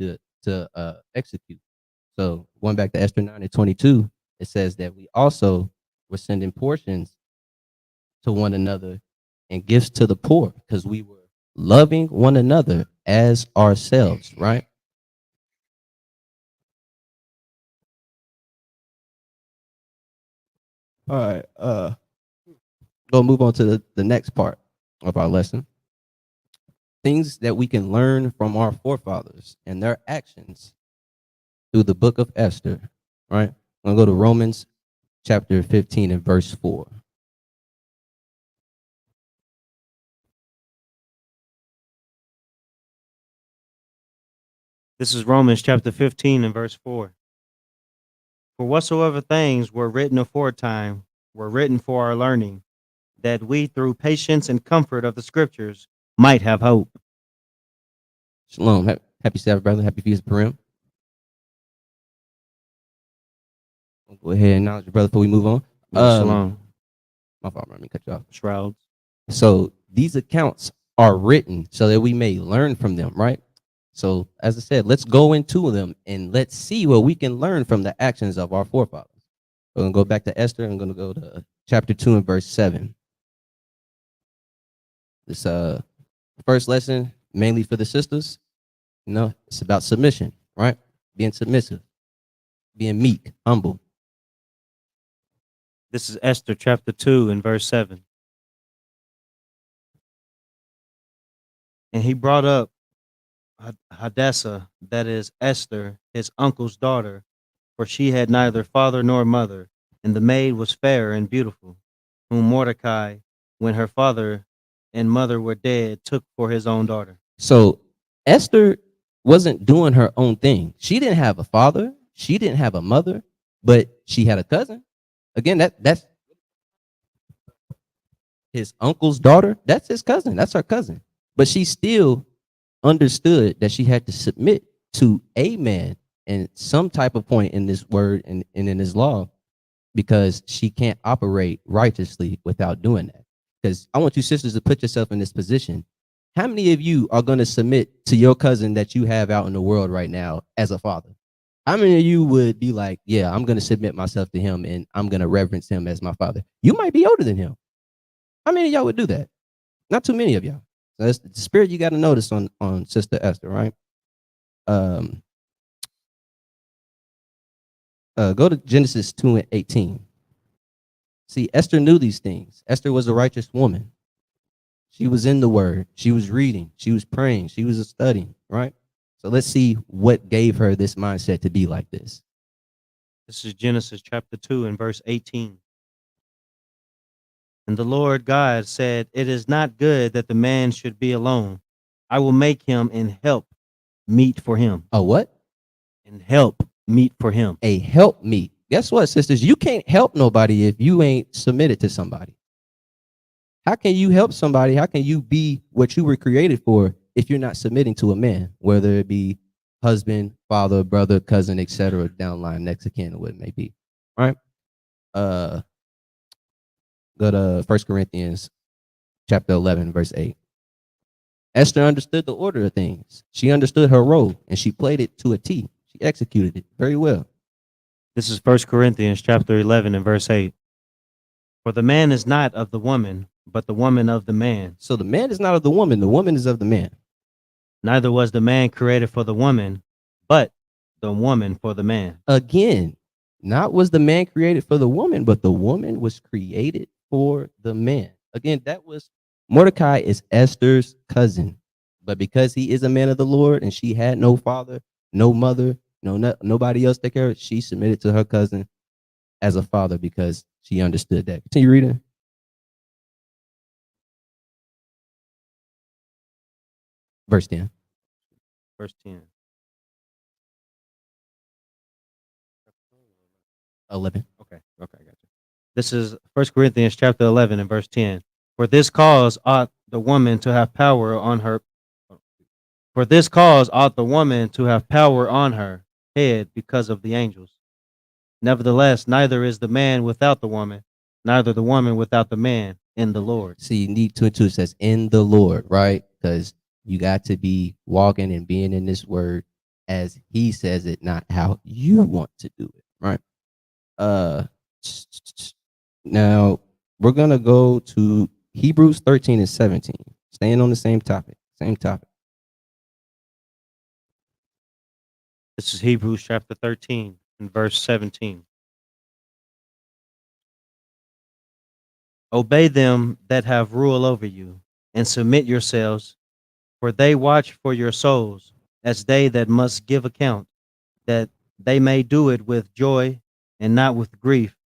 to execute. So going back to Esther 9 and 22, it says that we also were sending portions to one another and gifts to the poor because we were loving one another as ourselves, right? All right. Go move on to the next part of our lesson. Things that we can learn from our forefathers and their actions through the book of Esther, right? I'm going to go to Romans chapter 15 and verse 4. This is Romans chapter 15 and verse 4. For whatsoever things were written aforetime were written for our learning, that we through patience and comfort of the scriptures might have hope. Shalom. Happy Sabbath, brother. Happy Feast of Purim. I'll go ahead and acknowledge your brother before we move on. Shalom. My fault, let me cut you off. Shrouds. So these accounts are written so that we may learn from them, right? So as I said, let's go into them and let's see what we can learn from the actions of our forefathers. We're going to go back to Esther. I'm going to go to chapter 2 and verse 7. This first lesson, mainly for the sisters, it's about submission, right? Being submissive, being meek, humble. This is Esther chapter 2 and verse 7. And he brought up Hadassah, that is Esther, his uncle's daughter, for she had neither father nor mother, and the maid was fair and beautiful, whom Mordecai, when her father and mother were dead, took for his own daughter. So Esther wasn't doing her own thing. She didn't have a father. She didn't have a mother, but she had a cousin. Again, that's his uncle's daughter. That's his cousin. That's her cousin. But she still understood that she had to submit to a man in some type of point in this word and in his law, because she can't operate righteously without doing that. Because I want you sisters to put yourself in this position. How many of you are going to submit to your cousin that you have out in the world right now as a father? How many of you would be like, yeah, I'm going to submit myself to him and I'm going to reverence him as my father? You might be older than him. How many of y'all would do that? Not too many of y'all. So that's the spirit you got to notice on Sister Esther, right? Um, go to Genesis 2:18. See, Esther knew these things. Esther was a righteous woman. She was in the word. She was reading. She was praying. She was studying, right? So let's see what gave her this mindset to be like this. This is Genesis chapter 2 and verse 18. And the Lord God said, "It is not good that the man should be alone. I will make him and help meet for him." A what? And help meet for him. A help meet. Guess what, sisters? You can't help nobody if you ain't submitted to somebody. How can you help somebody? How can you be what you were created for if you're not submitting to a man, whether it be husband, father, brother, cousin, etc., downline, next of kin, or what it may be, right? Go to 1 Corinthians chapter 11, verse 8. Esther understood the order of things. She understood her role, and she played it to a T. She executed it very well. This is 1 Corinthians chapter 11 and verse 8. For the man is not of the woman, but the woman of the man. So the man is not of the woman is of the man. Neither was the man created for the woman, but the woman for the man. Again, not was the man created for the woman, but the woman was created for the man. Again, that was Mordecai is Esther's cousin, but because he is a man of the Lord and she had no father, no mother, nobody else take care of it, she submitted to her cousin as a father because she understood that. Continue reading. Verse 10. Verse 10. 11. Okay, I got you. This is 1 Corinthians chapter 11 and verse 10. For this cause ought the woman to have power on her. For this cause ought the woman to have power on her head because of the angels. Nevertheless, neither is the man without the woman, neither the woman without the man in the Lord. See, you need 2 and 2 says in the Lord, right? Because you got to be walking and being in this word as he says it, not how you want to do it, right? Now we're gonna go to Hebrews 13 and 17, staying on the same topic. This is Hebrews chapter 13 and verse 17. Obey them that have rule over you, and submit yourselves, for they watch for your souls, as they that must give account, that they may do it with joy and not with grief,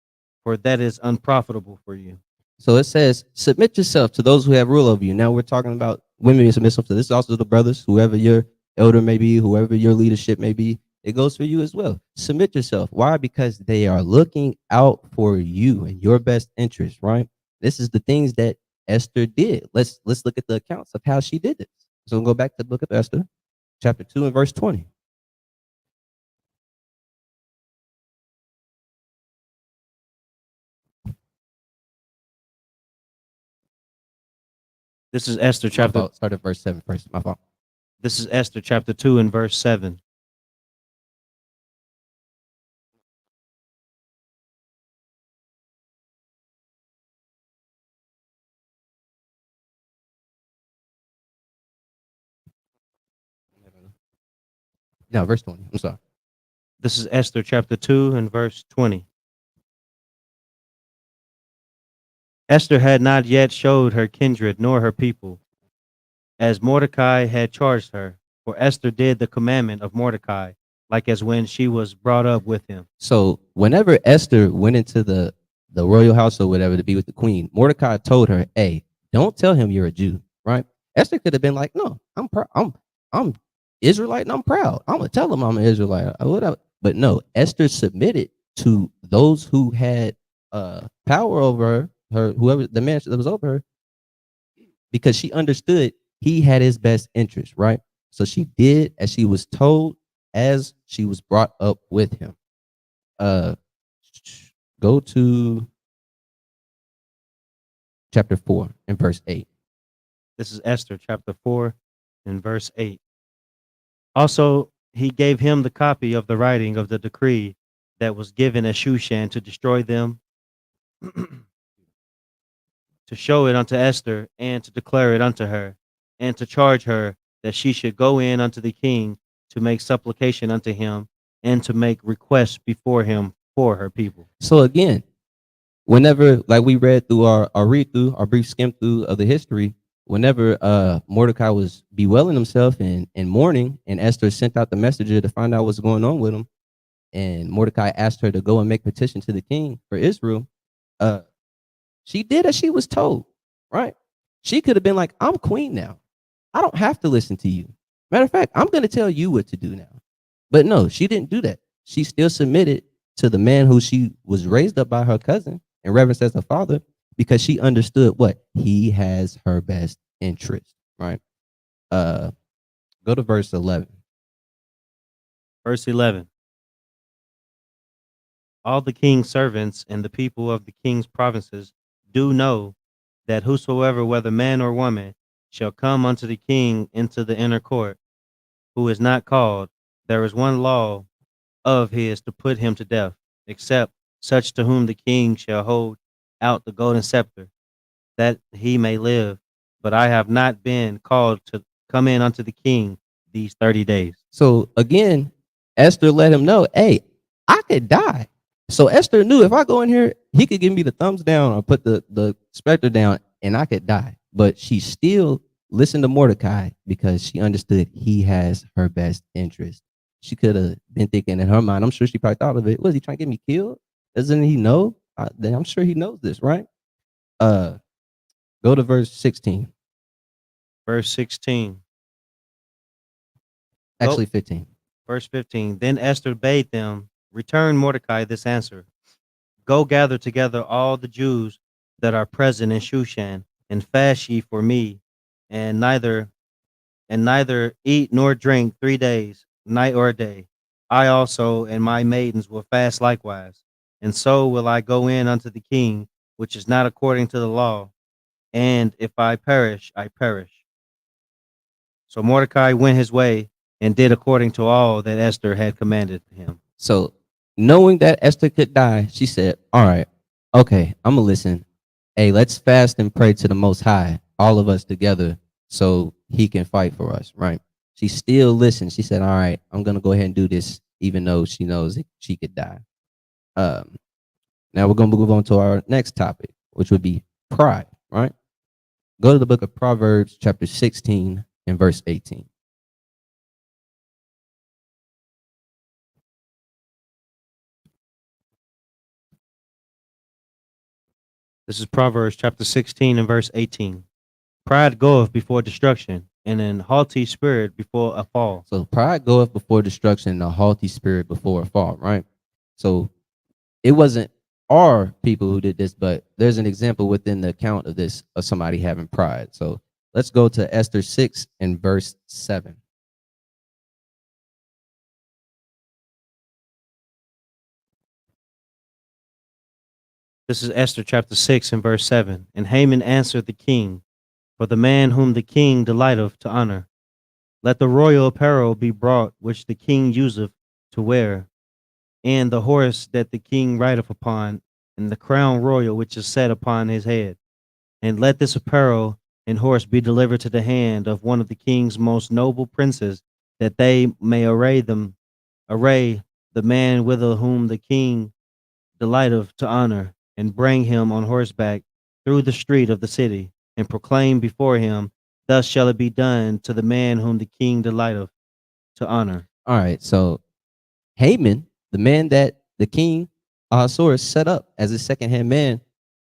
for that is unprofitable for you. So it says, submit yourself to those who have rule over you. Now we're talking about women being submissive to this. Is also the brothers, whoever your elder may be, whoever your leadership may be. It goes for you as well. Submit yourself. Why? Because they are looking out for you and your best interest, right? This is the things that Esther did. Let's look at the accounts of how she did this. So we'll go back to the book of Esther, chapter 2 and verse 20. This is Esther chapter. Start at verse 7 first. My fault. This is Esther chapter 2 and verse 7. No, verse 20. I'm sorry. This is Esther chapter 2 and verse 20. Esther had not yet showed her kindred nor her people, as Mordecai had charged her, for Esther did the commandment of Mordecai, like as when she was brought up with him. So whenever Esther went into the royal house or whatever to be with the queen, Mordecai told her, "Hey, don't tell him you're a Jew." Right? Esther could have been like, "No, I'm Israelite and I'm proud. I'm gonna tell him I'm an Israelite or whatever." But no, Esther submitted to those who had power over her, whoever the man that was over her, because she understood he had his best interest, right? So she did as she was told, as she was brought up with him. Uh, go to chapter 4 and verse 8. This is Esther chapter 4 and verse 8. Also, he gave him the copy of the writing of the decree that was given at Shushan to destroy them, to show it unto Esther, and to declare it unto her, and to charge her that she should go in unto the king to make supplication unto him, and to make requests before him for her people. So again, whenever, like we read through our read through, our brief skim through of the history, whenever Mordecai was bewailing himself and mourning, and Esther sent out the messenger to find out what's going on with him, and Mordecai asked her to go and make petition to the king for Israel, she did as she was told, right? She could have been like, I'm queen now. I don't have to listen to you. Matter of fact, I'm going to tell you what to do now. But no, she didn't do that. She still submitted to the man who she was raised up by her cousin and reverenced as her father, because she understood what he has her best interest, right? Go to verse 11. Verse 11. All the king's servants and the people of the king's provinces do know that whosoever, whether man or woman, shall come unto the king into the inner court, who is not called, there is one law of his to put him to death, except such to whom the king shall hold out the golden scepter, that he may live. But I have not been called to come in unto the king these 30 days. So again, Esther let him know, hey, I could die. So Esther knew if I go in here, he could give me the thumbs down or put the specter down and I could die. But she still listened to Mordecai because she understood he has her best interest. She could have been thinking in her mind, I'm sure she probably thought of it. Was he trying to get me killed? Doesn't he know? I'm sure he knows this, right? Go to verse 16. Verse 16. Actually, 15. Verse 15. Then Esther bade them return Mordecai this answer: Go gather together all the Jews that are present in Shushan, and fast ye for me, and neither eat nor drink 3 days, night or day. I also and my maidens will fast likewise, and so will I go in unto the king, which is not according to the law. And if I perish, I perish. So Mordecai went his way and did according to all that Esther had commanded him. So knowing that Esther could die, she said, all right, okay, I'm going to listen. Hey, let's fast and pray to the Most High, all of us together, so he can fight for us, right? She still listened. She said, all right, I'm going to go ahead and do this, even though she knows that she could die. Now we're going to move on to our next topic, which would be pride, right? Go to the book of Proverbs, chapter 16 and verse 18. This is Proverbs chapter 16 and verse 18. Pride goeth before destruction, and an haughty spirit before a fall. So pride goeth before destruction, and a haughty spirit before a fall, right? So it wasn't our people who did this, but there's an example within the account of this, of somebody having pride. So let's go to Esther 6 and verse 7. This is Esther chapter 6 and verse 7. And Haman answered the king, For the man whom the king delighteth to honor, let the royal apparel be brought which the king useth to wear, and the horse that the king rideth upon, and the crown royal which is set upon his head. And let this apparel and horse be delivered to the hand of one of the king's most noble princes, that they may array the man with whom the king delighteth to honor, and bring him on horseback through the street of the city, and proclaim before him, Thus shall it be done to the man whom the king delighteth to honor. All right, so Haman, the man that the king Ahasuerus set up as his second-hand man,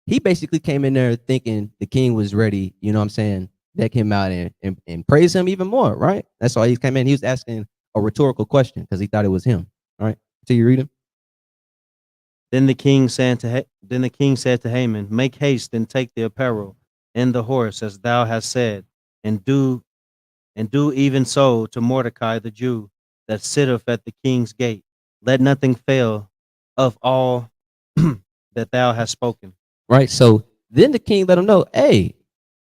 he basically came in there thinking the king was ready, you know what I'm saying, deck him out and praise him even more, right? That's why he came in. He was asking a rhetorical question because he thought it was him, all right? So you read him? Then the king said to Haman, "Make haste and take the apparel and the horse, as thou hast said, and do even so to Mordecai the Jew that sitteth at the king's gate. Let nothing fail of all that thou hast spoken." Right. So then the king let him know, hey,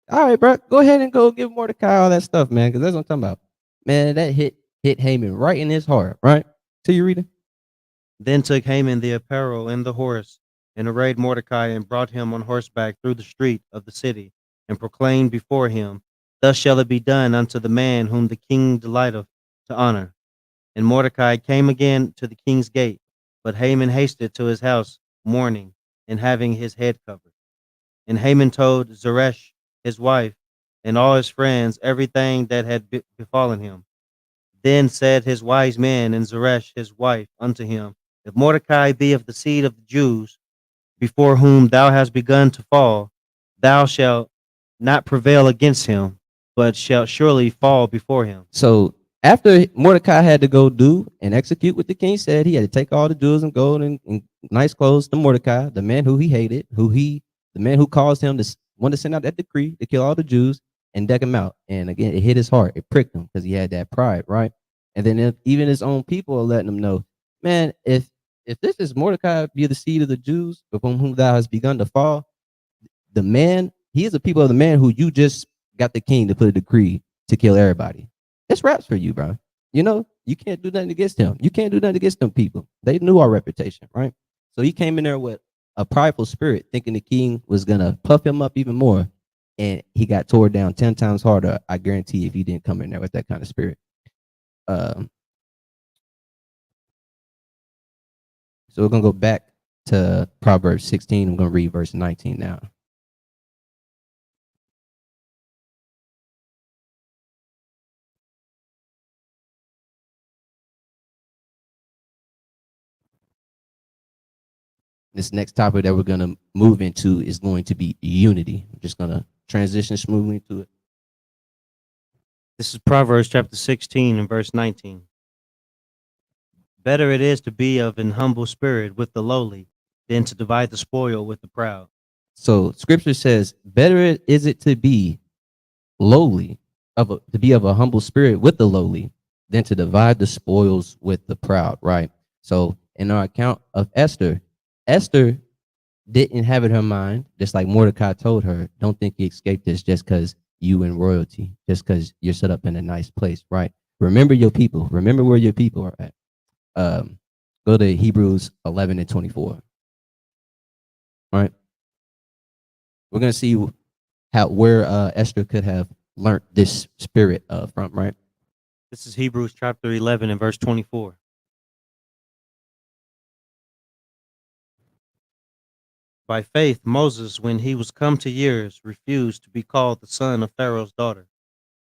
all right, bro, go ahead and go give Mordecai all that stuff, man, because that's what I'm talking about. Man, that hit Haman right in his heart, right? So you reading? Then took Haman the apparel and the horse, and arrayed Mordecai, and brought him on horseback through the street of the city, and proclaimed before him, "Thus shall it be done unto the man whom the king delighteth to honor." And Mordecai came again to the king's gate, but Haman hasted to his house mourning, and having his head covered. And Haman told Zeresh his wife and all his friends everything that had befallen him. Then said his wise men and Zeresh his wife unto him, "If Mordecai be of the seed of the Jews, before whom thou hast begun to fall, thou shalt not prevail against him, but shalt surely fall before him." So after Mordecai had to go do and execute what the king said, he had to take all the jewels and gold and nice clothes to Mordecai, the man who he hated, the man who caused him to want to send out that decree to kill all the Jews and deck him out. And again, it hit his heart. It pricked him because he had that pride, right? And then even his own people are letting him know, man, if this is Mordecai be the seed of the Jews, upon whom thou hast begun to fall, the man, he is the people of the man who you just got the king to put a decree to kill everybody. It's raps for you, bro. You know, you can't do nothing against him. You can't do nothing against them people. They knew our reputation, right? So he came in there with a prideful spirit, thinking the king was gonna puff him up even more, and he got tore down 10 times harder. I guarantee if he didn't come in there with that kind of spirit. Um, so we're gonna go back to Proverbs 16. I'm gonna read verse 19 now. This next topic that we're going to move into is going to be unity. I'm just going to transition smoothly to it. This is Proverbs chapter 16 and verse 19. Better it is to be of an humble spirit with the lowly than to divide the spoil with the proud. So scripture says, better is it to be lowly, to be of a humble spirit with the lowly than to divide the spoils with the proud, right? So in our account of Esther, Esther didn't have it in her mind, just like Mordecai told her, don't think you escaped this just because you in royalty, just because you're set up in a nice place, right? Remember your people. Remember where your people are at. Go to Hebrews 11 and 24. All right. We're going to see where Esther could have learned this spirit from, right? This is Hebrews chapter 11 and verse 24. By faith, Moses, when he was come to years, refused to be called the son of Pharaoh's daughter,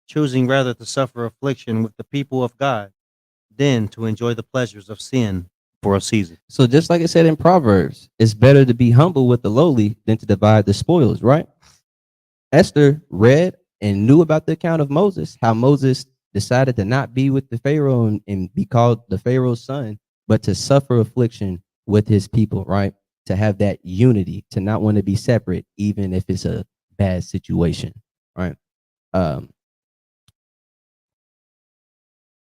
choosing rather to suffer affliction with the people of God than to enjoy the pleasures of sin for a season. So just like it said in Proverbs, it's better to be humble with the lowly than to divide the spoils, right? Esther read and knew about the account of Moses, how Moses decided to not be with the Pharaoh and be called the Pharaoh's son, but to suffer affliction with his people, right? To have that unity, to not want to be separate, even if it's a bad situation, right?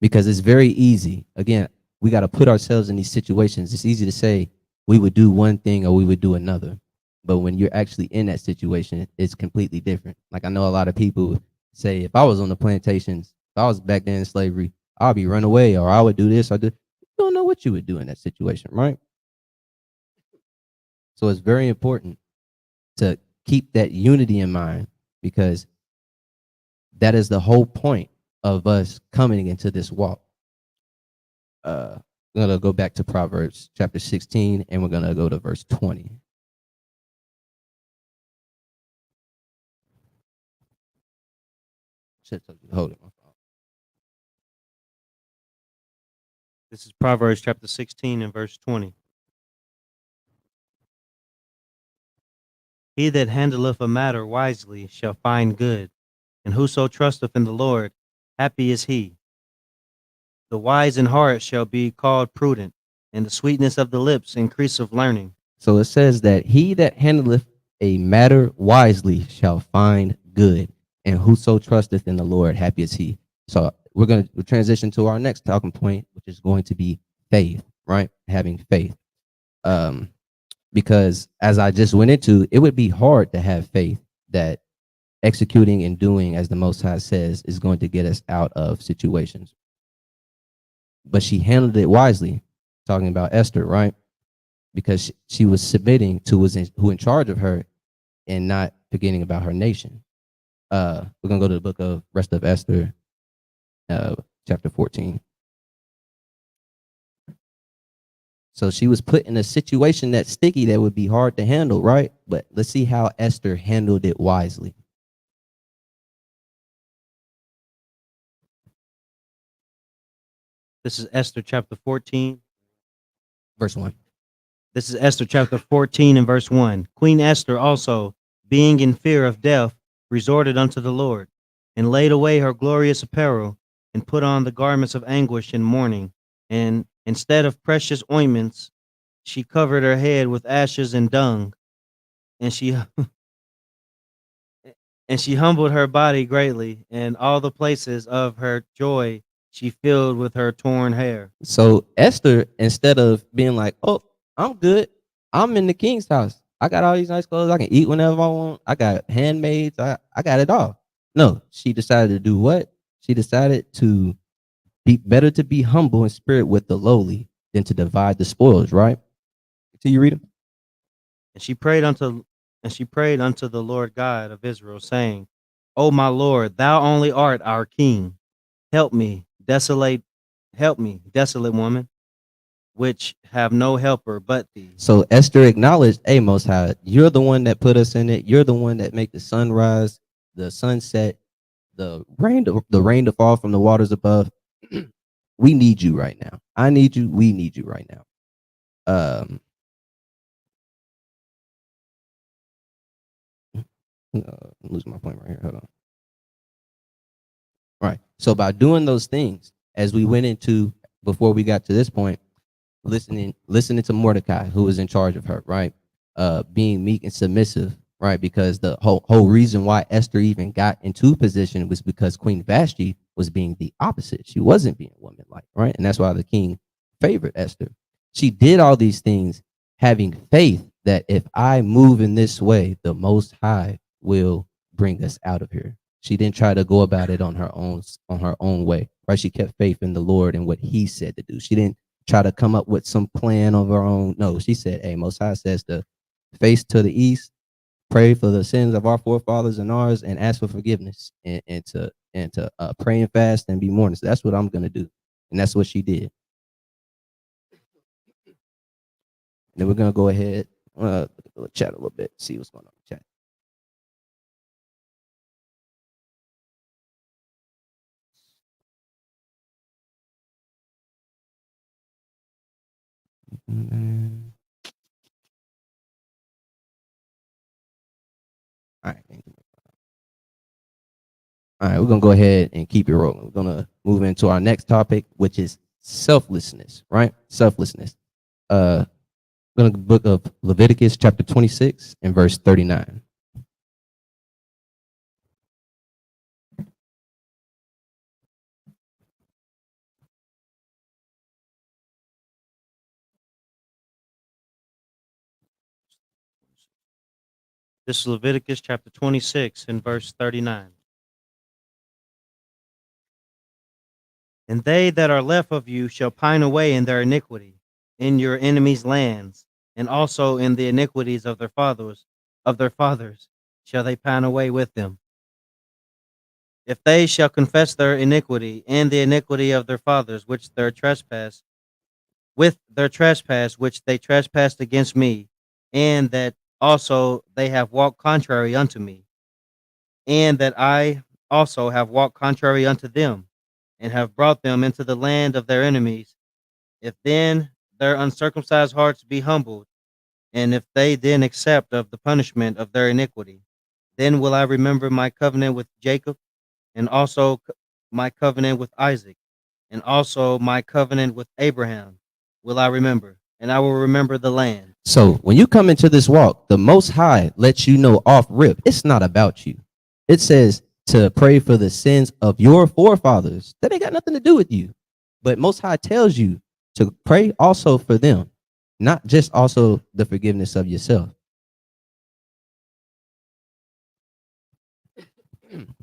Because it's very easy. Again, we got to put ourselves in these situations. It's easy to say we would do one thing or we would do another. But when you're actually in that situation, it's completely different. Like I know a lot of people say, if I was on the plantations, if I was back then in slavery, I'll be run away or I would do this or do. You don't know what you would do in that situation, right? So it's very important to keep that unity in mind because that is the whole point of us coming into this walk. We're going to go back to Proverbs chapter 16 and we're going to go to verse 20. Hold it. This is Proverbs chapter 16 and verse 20. He that handleth a matter wisely shall find good, and whoso trusteth in the Lord, happy is he. The wise in heart shall be called prudent, and the sweetness of the lips increase of learning. So it says that he that handleth a matter wisely shall find good, and whoso trusteth in the Lord, happy is he. So we're going to transition to our next talking point, which is going to be faith, right? Having faith. Because as I just went into, it would be hard to have faith that executing and doing as the Most High says is going to get us out of situations. But she handled it wisely, talking about Esther, right? Because she was submitting to who in charge of her and not forgetting about her nation. We're gonna go to the book of rest of Esther, chapter 14. So she was put in a situation that's sticky that would be hard to handle, right? But let's see how Esther handled it wisely. This is Esther chapter 14. Verse 1. This is Esther chapter 14 and verse 1. Queen Esther also, being in fear of death, resorted unto the Lord, and laid away her glorious apparel, and put on the garments of anguish and mourning, and instead of precious ointments, she covered her head with ashes and dung, and she and she humbled her body greatly, and all the places of her joy she filled with her torn hair. So Esther, instead of being like, "Oh, I'm good. I'm in the king's house. I got all these nice clothes. I can eat whenever I want. I got handmaids. I got it all." No, she decided to do what? She decided to be better to be humble in spirit with the lowly than to divide the spoils, right? Till you read them. And she prayed unto the Lord God of Israel, saying, O my Lord, thou only art our king. Help me, desolate woman, which have no helper but thee. So Esther acknowledged, "Hey, Most High, you're the one that put us in it. You're the one that make the sun rise, the sunset, the rain to fall from the waters above. We need you right now. I need you. We need you right now." I'm losing my point right here. Hold on. All right. So by doing those things, as we went into before we got to this point, listening to Mordecai, who was in charge of her, right? Being meek and submissive, right? Because the whole reason why Esther even got into position was because Queen Vashti was being the opposite. She wasn't being woman-like, right? And that's why the king favored Esther. She did all these things having faith that if I move in this way, the Most High will bring us out of here. She didn't try to go about it on her own way, right? She kept faith in the Lord and what He said to do. She didn't try to come up with some plan of her own. No, she said, "Hey, Most High says to face to the east, pray for the sins of our forefathers and ours, and ask for forgiveness, and to pray and fast and be mourning." So that's what I'm gonna do, and that's what she did. And then we're gonna go ahead, chat a little bit, see what's going on in the chat. Mm-hmm. All right. All right, we're gonna go ahead and keep it rolling. We're gonna move into our next topic, which is selflessness, right? Selflessness. We're gonna book of Leviticus chapter 26 and verse 39. This is Leviticus chapter 26 and verse 39. And they that are left of you shall pine away in their iniquity, in your enemies' lands, and also in the iniquities of their fathers shall they pine away with them. If they shall confess their iniquity and the iniquity of their fathers, which their trespass which they trespassed against me, and that also they have walked contrary unto me, and that I also have walked contrary unto them, and have brought them into the land of their enemies. If then their uncircumcised hearts be humbled, and if they then accept of the punishment of their iniquity, then will I remember my covenant with Jacob, and also my covenant with Isaac, and also my covenant with Abraham, will I remember, and I will remember the land. So when you come into this walk, the Most High lets you know off rip, it's not about you. It says to pray for the sins of your forefathers. That ain't got nothing to do with you. But Most High tells you to pray also for them, not just also the forgiveness of yourself.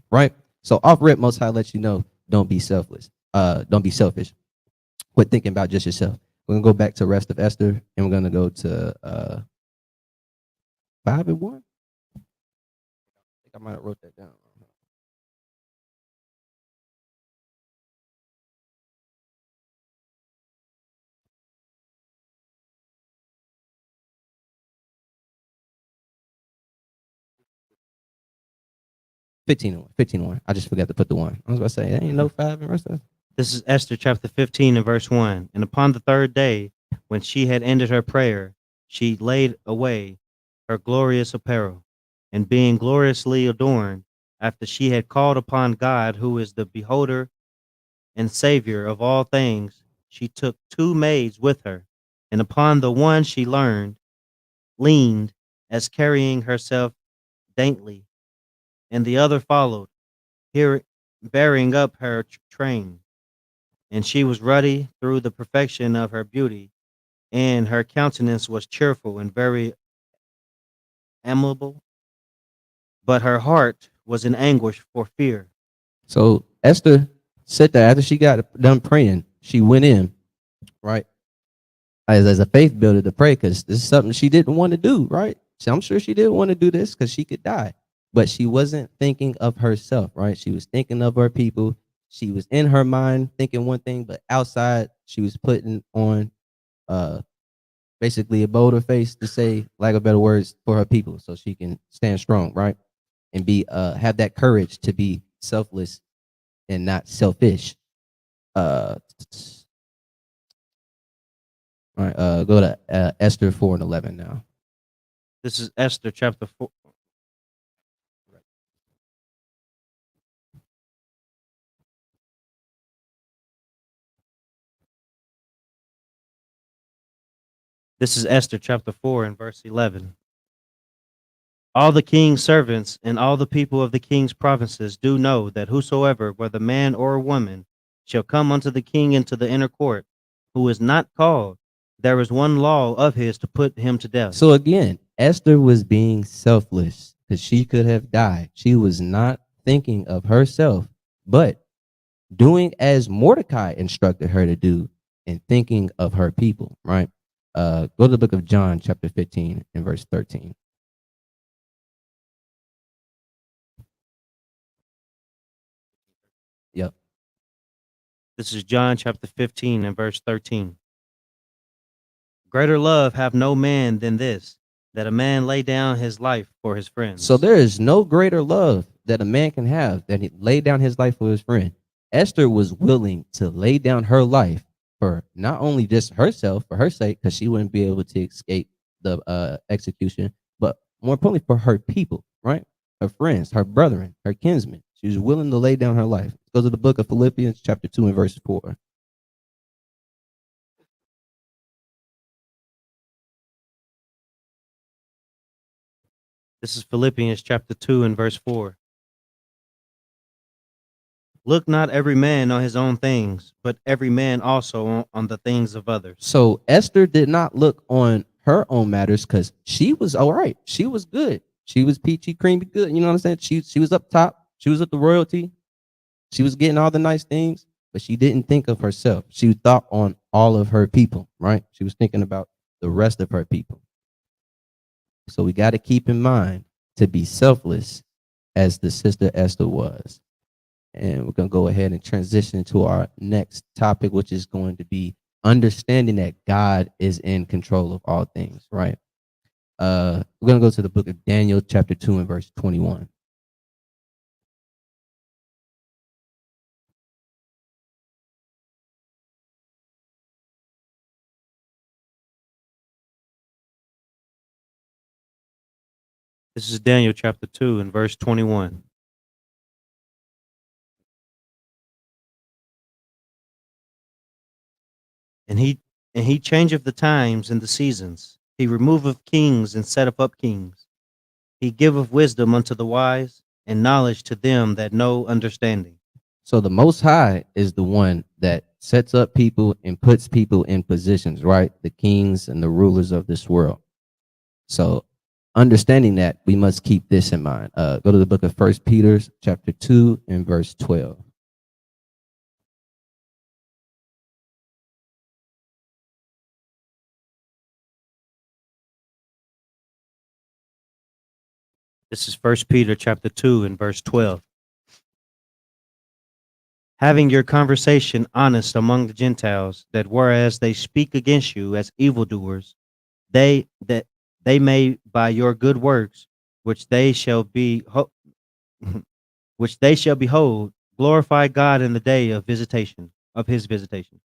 Right? So off rip, Most High lets you know, don't be selfless. Don't be selfish. Quit thinking about just yourself. We're gonna go back to rest of Esther, and we're gonna go to 5:1. I think I might have wrote that down. 15:1. 15:1. I just forgot to put the one. I was about to say, there ain't no 5 in rest of. This is Esther chapter 15 and verse 1. And upon the third day, when she had ended her prayer, she laid away her glorious apparel, and being gloriously adorned, after she had called upon God, who is the beholder and Savior of all things, she took two maids with her, and upon the one she leaned, as carrying herself daintily, and the other followed, here bearing up her train. And she was ruddy through the perfection of her beauty, and her countenance was cheerful and very amiable, but her heart was in anguish for fear. So Esther said that after she got done praying, she went in, right, as a faith builder to pray because this is something she didn't want to do, right? So I'm sure she didn't want to do this because she could die, but she wasn't thinking of herself, right? She was thinking of her people. She was in her mind thinking one thing, but outside she was putting on uh basically a bolder face to say, lack of better words, for her people, so she can stand strong, right? And be have that courage to be selfless and not selfish. Uh, all right, go to Esther 4:11 now. This is Esther chapter 4. This is Esther chapter 4 and verse 11. All the king's servants and all the people of the king's provinces do know that whosoever, whether man or woman, shall come unto the king into the inner court, who is not called, there is one law of his to put him to death. So again, Esther was being selfless because she could have died. She was not thinking of herself, but doing as Mordecai instructed her to do and thinking of her people, right? Go to the book of John, chapter 15 and verse 13. Yep. This is John chapter 15 and verse 13. Greater love have no man than this, that a man lay down his life for his friends. So there is no greater love that a man can have than he lay down his life for his friend. Esther was willing to lay down her life for not only just herself, for her sake, because she wouldn't be able to escape the execution, but more importantly for her people, right? Her friends, her brethren, her kinsmen. She was willing to lay down her life. Let's go to the book of Philippians, chapter 2 and verse 4. This is Philippians chapter 2 and verse 4. Look not every man on his own things, but every man also on the things of others. So Esther did not look on her own matters because she was all right. She was good. She was peachy, creamy good. You know what I'm saying? She was up top. She was at the royalty. She was getting all the nice things, but she didn't think of herself. She thought on all of her people, right? She was thinking about the rest of her people. So we got to keep in mind to be selfless as the sister Esther was. And we're going to go ahead and transition to our next topic, which is going to be understanding that God is in control of all things, right? We're going to go to the book of Daniel, chapter 2 and verse 21. This is Daniel chapter 2 and verse 21. And And he changeth the times and the seasons. He removeth kings and setteth up kings. He giveth wisdom unto the wise, and knowledge to them that know understanding. So the Most High is the one that sets up people and puts people in positions, right? The kings and the rulers of this world. So understanding that, we must keep this in mind. Go to the book of 1 Peter chapter 2 and verse 12. This is 1 Peter chapter 2 and verse 12. Having your conversation honest among the Gentiles, that whereas they speak against you as evildoers, that they may by your good works, which they shall be which they shall behold, glorify God in the day of visitation, of his visitation.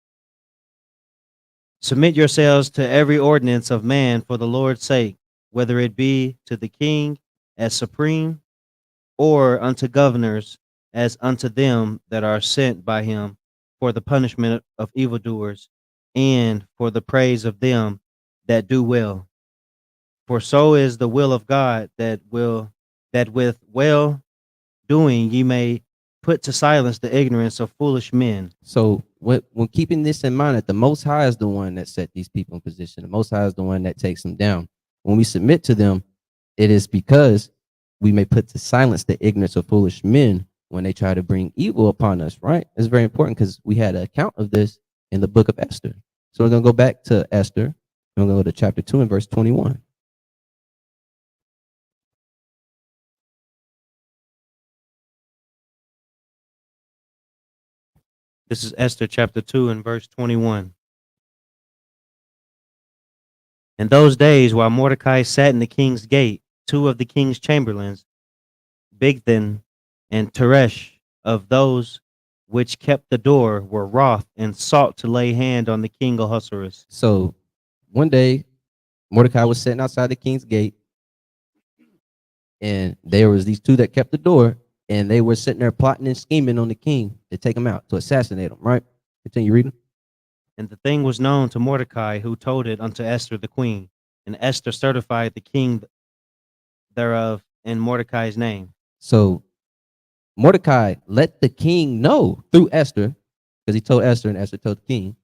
Submit yourselves to every ordinance of man for the Lord's sake, whether it be to the king as supreme, or unto governors as unto them that are sent by him for the punishment of evildoers, and for the praise of them that do well. For so is the will of God, that with well doing ye may put to silence the ignorance of foolish men. So when keeping this in mind, that the Most High is the one that set these people in position. The Most High is the one that takes them down. When we submit to them, it is because we may put to silence the ignorance of foolish men when they try to bring evil upon us, right? It's very important because we had an account of this in the book of Esther. So we're going to go back to Esther. We're going to go to chapter 2 and verse 21. This is Esther chapter 2 and verse 21. In those days, while Mordecai sat in the king's gate, two of the king's chamberlains, Bigthan and Teresh, of those which kept the door, were wroth and sought to lay hand on the king Ahasuerus. So one day, Mordecai was sitting outside the king's gate, and there was these two that kept the door, and they were sitting there plotting and scheming on the king to take him out, to assassinate him, right? Continue reading. And the thing was known to Mordecai, who told it unto Esther the queen. And Esther certified the king thereof in Mordecai's name. So Mordecai let the king know through Esther, because he told Esther and Esther told the king,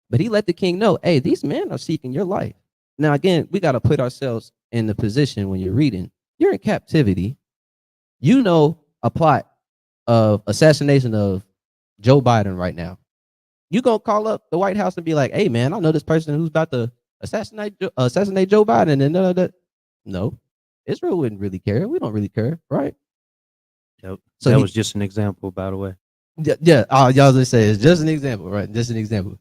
but he let the king know, hey, these men are seeking your life. Now, again, we got to put ourselves in the position when you're reading. You're in captivity. You know a plot of assassination of Joe Biden right now. You gonna call up the White House and be like, hey, man, I know this person who's about to assassinate Joe Biden. And no, Israel wouldn't really care. We don't really care, right? Yep. So that was just an example, by the way. Yeah. Y'all just say it's just an example, right? Just an example.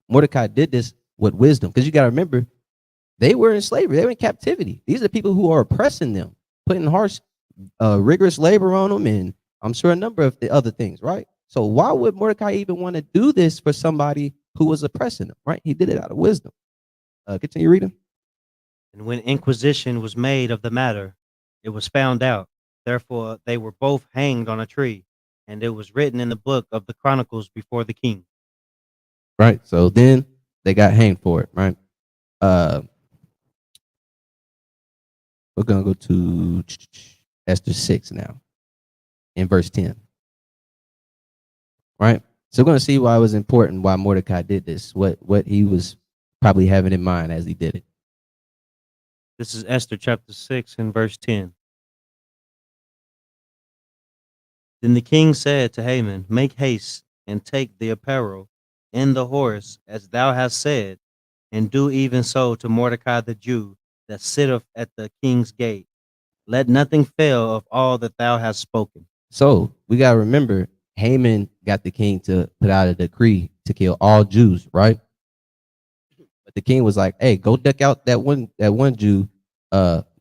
Mordecai did this with wisdom, because you got to remember, they were in slavery. They were in captivity. These are people who are oppressing them, putting harsh, rigorous labor on them, and I'm sure a number of the other things, right? So why would Mordecai even want to do this for somebody who was oppressing them, right? He did it out of wisdom. Continue reading. And when inquisition was made of the matter, it was found out. Therefore, they were both hanged on a tree, and it was written in the book of the Chronicles before the king. Right. So then they got hanged for it, right? We're going to go to Esther 6 now in verse 10. Right? So we're going to see why it was important, why Mordecai did this, what he was probably having in mind as he did it. This is Esther chapter 6 and verse 10. Then the king said to Haman, make haste and take the apparel and the horse, as thou hast said, and do even so to Mordecai the Jew that sitteth at the king's gate. Let nothing fail of all that thou hast spoken. So we got to remember, Haman got the king to put out a decree to kill all Jews, right? But the king was like, hey, go deck out that one Jew,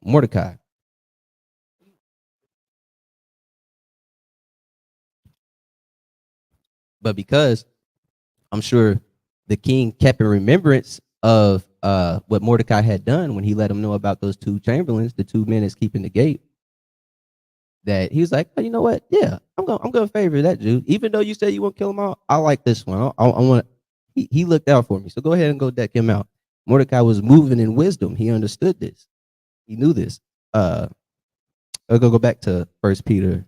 Mordecai. But because I'm sure the king kept in remembrance of what Mordecai had done when he let him know about those two chamberlains, the two men that's keeping the gate, that he was like, oh, you know what? Yeah, I'm gonna favor that Jew. Even though you said you won't kill him all, I like this one. I want. He looked out for me. So go ahead and go deck him out. Mordecai was moving in wisdom. He understood this. He knew this. I'll go back to 1 Peter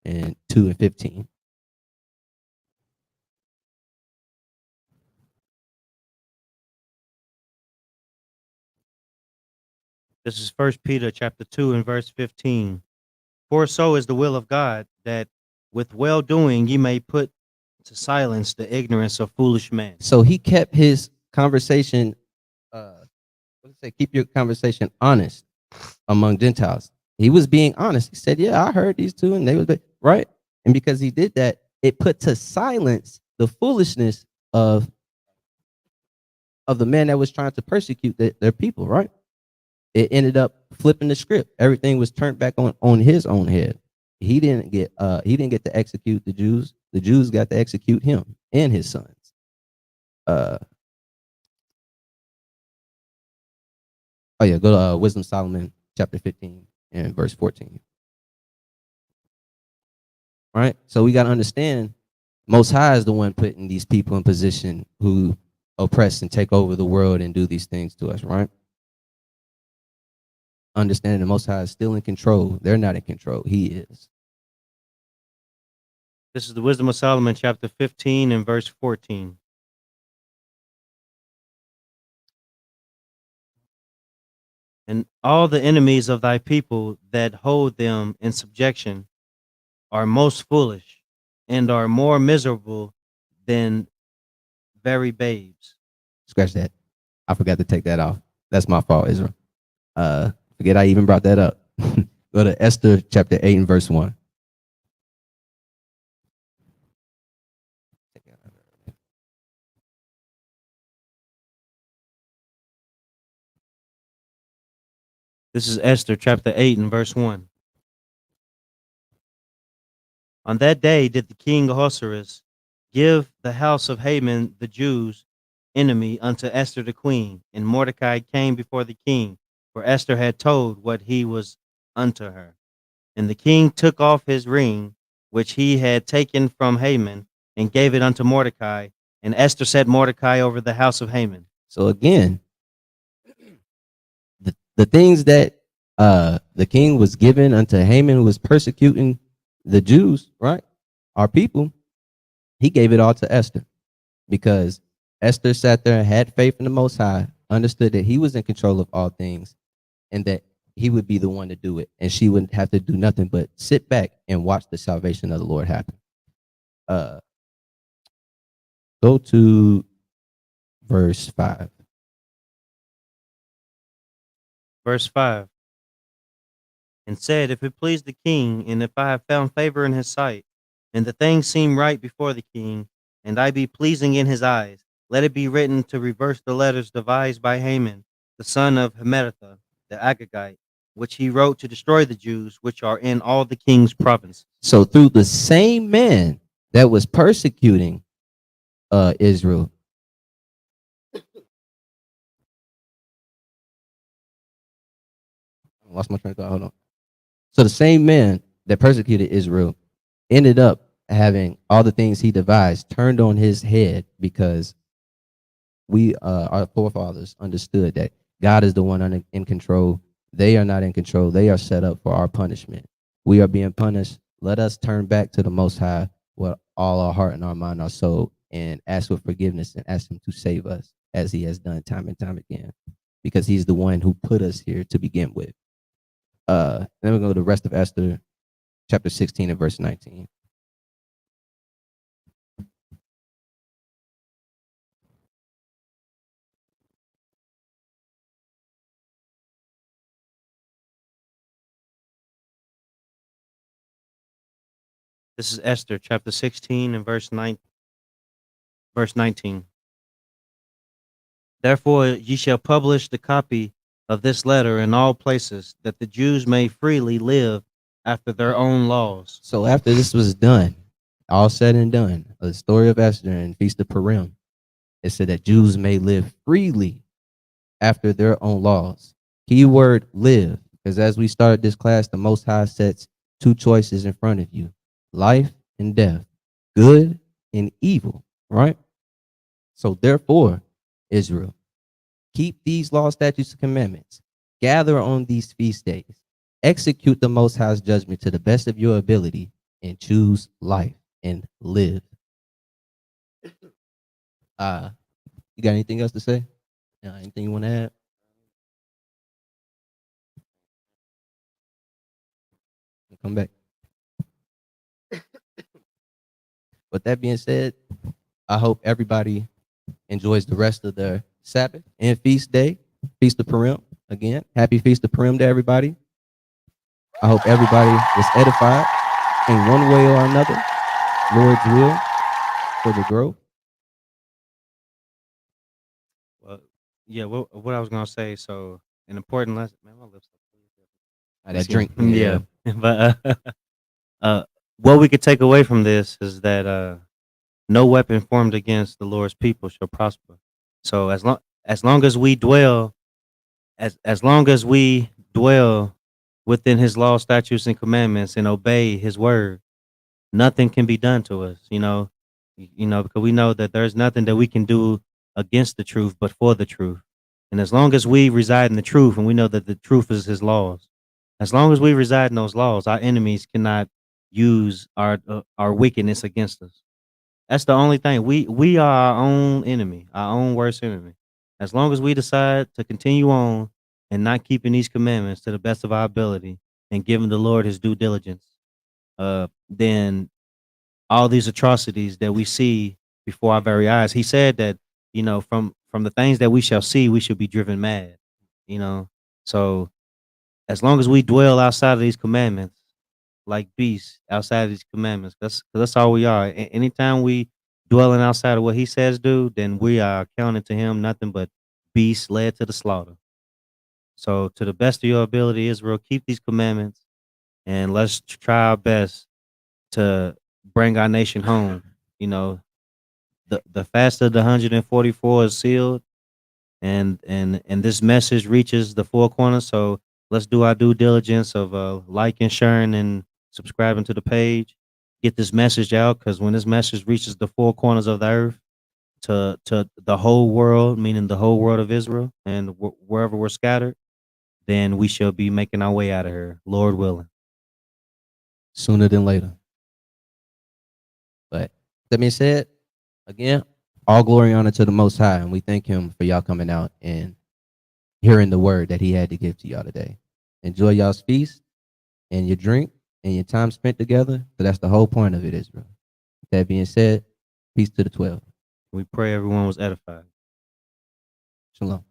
and 2:15. This is 1 Peter chapter 2 and verse 15. For so is the will of God, that with well doing ye may put to silence the ignorance of foolish men. So he kept his conversation. Let's say, keep your conversation honest among Gentiles. He was being honest. He said, "Yeah, I heard these two, and they was right." And because he did that, it put to silence the foolishness of the man that was trying to persecute their people. Right? It ended up flipping the script. Everything was turned back on his own head. He didn't get to execute the Jews. The Jews got to execute him and his sons. Oh yeah, go to Wisdom Solomon chapter 15 and verse 14. Right? So we got to understand Most High is the one putting these people in position who oppress and take over the world and do these things to us, right? Understanding the Most High is still in control. They're not in control. He is. This is the Wisdom of Solomon, chapter 15 and verse 14. And all the enemies of thy people that hold them in subjection are most foolish and are more miserable than very babes. Scratch that. I forgot to take that off. That's my fault, Israel. Forget I even brought that up. Go to Esther chapter 8 and verse 1. This is Esther chapter 8 and verse 1. On that day did the king Ahasuerus give the house of Haman the Jews' enemy unto Esther the queen, and Mordecai came before the king, for Esther had told what he was unto her. And the king took off his ring, which he had taken from Haman, and gave it unto Mordecai, and Esther set Mordecai over the house of Haman. So again, the things that the king was given unto Haman, who was persecuting the Jews, right? Our people, he gave it all to Esther because Esther sat there and had faith in the Most High, understood that he was in control of all things and that he would be the one to do it. And she wouldn't have to do nothing but sit back and watch the salvation of the Lord happen. Go to verse 5. Verse 5. And said, if it please the king, and if I have found favor in his sight, and the thing seem right before the king, and I be pleasing in his eyes, let it be written to reverse the letters devised by Haman, the son of Hammedatha, the Agagite, which he wrote to destroy the Jews, which are in all the king's provinces. So through the same man that was persecuting Israel, I lost my train of thought. Hold on. So the same man that persecuted Israel ended up having all the things he devised turned on his head because our forefathers understood that God is the one in control. They are not in control. They are set up for our punishment. We are being punished. Let us turn back to the Most High with all our heart and our mind, our soul, and ask for forgiveness and ask him to save us as he has done time and time again, because he's the one who put us here to begin with. Then we'll go to the rest of Esther, chapter 16 and verse 19. This is Esther chapter 16 and verse 19. Therefore ye shall publish the copy of this letter in all places, that the Jews may freely live after their own laws. So after this was done, all said and done, the story of Esther and Feast of Purim, it said that Jews may live freely after their own laws. Keyword live, because as we started this class, the Most High sets two choices in front of you: life and death, good and evil, right? So therefore, Israel, keep these laws, statutes, and commandments. Gather on these feast days. Execute the Most High's judgment to the best of your ability and choose life and live. You got anything else to say? Anything you want to add? Come back. With that being said, I hope everybody enjoys the rest of their Sabbath and feast day, Feast of Purim. Again, happy Feast of Purim to everybody. I hope everybody was edified in one way or another, Lord's will, for the growth. Well, yeah. What I was gonna say. So an important lesson. Man, my lips. That drink. Yeah. But uh, what we could take away from this is that no weapon formed against the Lord's people shall prosper. So as long as we dwell, as long as we dwell within His law, statutes, and commandments, and obey His word, nothing can be done to us. Because we know that there's nothing that we can do against the truth, but for the truth. And as long as we reside in the truth, and we know that the truth is His laws, as long as we reside in those laws, our enemies cannot use our wickedness against us. That's the only thing. We are our own enemy, our own worst enemy. As long as we decide to continue on and not keeping these commandments to the best of our ability and giving the Lord His due diligence, then all these atrocities that we see before our very eyes. He said that from the things that we shall see, we should be driven mad. You know, so as long as we dwell outside of these commandments, like beasts outside of these commandments, that's all we are. Anytime we dwelling outside of what He says do, then we are accounting to Him nothing but beasts led to the slaughter. So, to the best of your ability, Israel, keep these commandments and let's try our best to bring our nation home. You know, the fast of the 144 is sealed, and this message reaches the four corners. So let's do our due diligence of liking, sharing, and subscribing to the page. Get this message out, because when this message reaches the four corners of the earth to the whole world, meaning the whole world of Israel, and wherever we're scattered, then we shall be making our way out of here, Lord willing. Sooner than later. But that being said, again, all glory and honor to the Most High, and we thank Him for y'all coming out and hearing the word that He had to give to y'all today. Enjoy y'all's feast and your drink and your time spent together. So that's the whole point of it, Israel. That being said, peace to the 12. We pray everyone was edified. Shalom.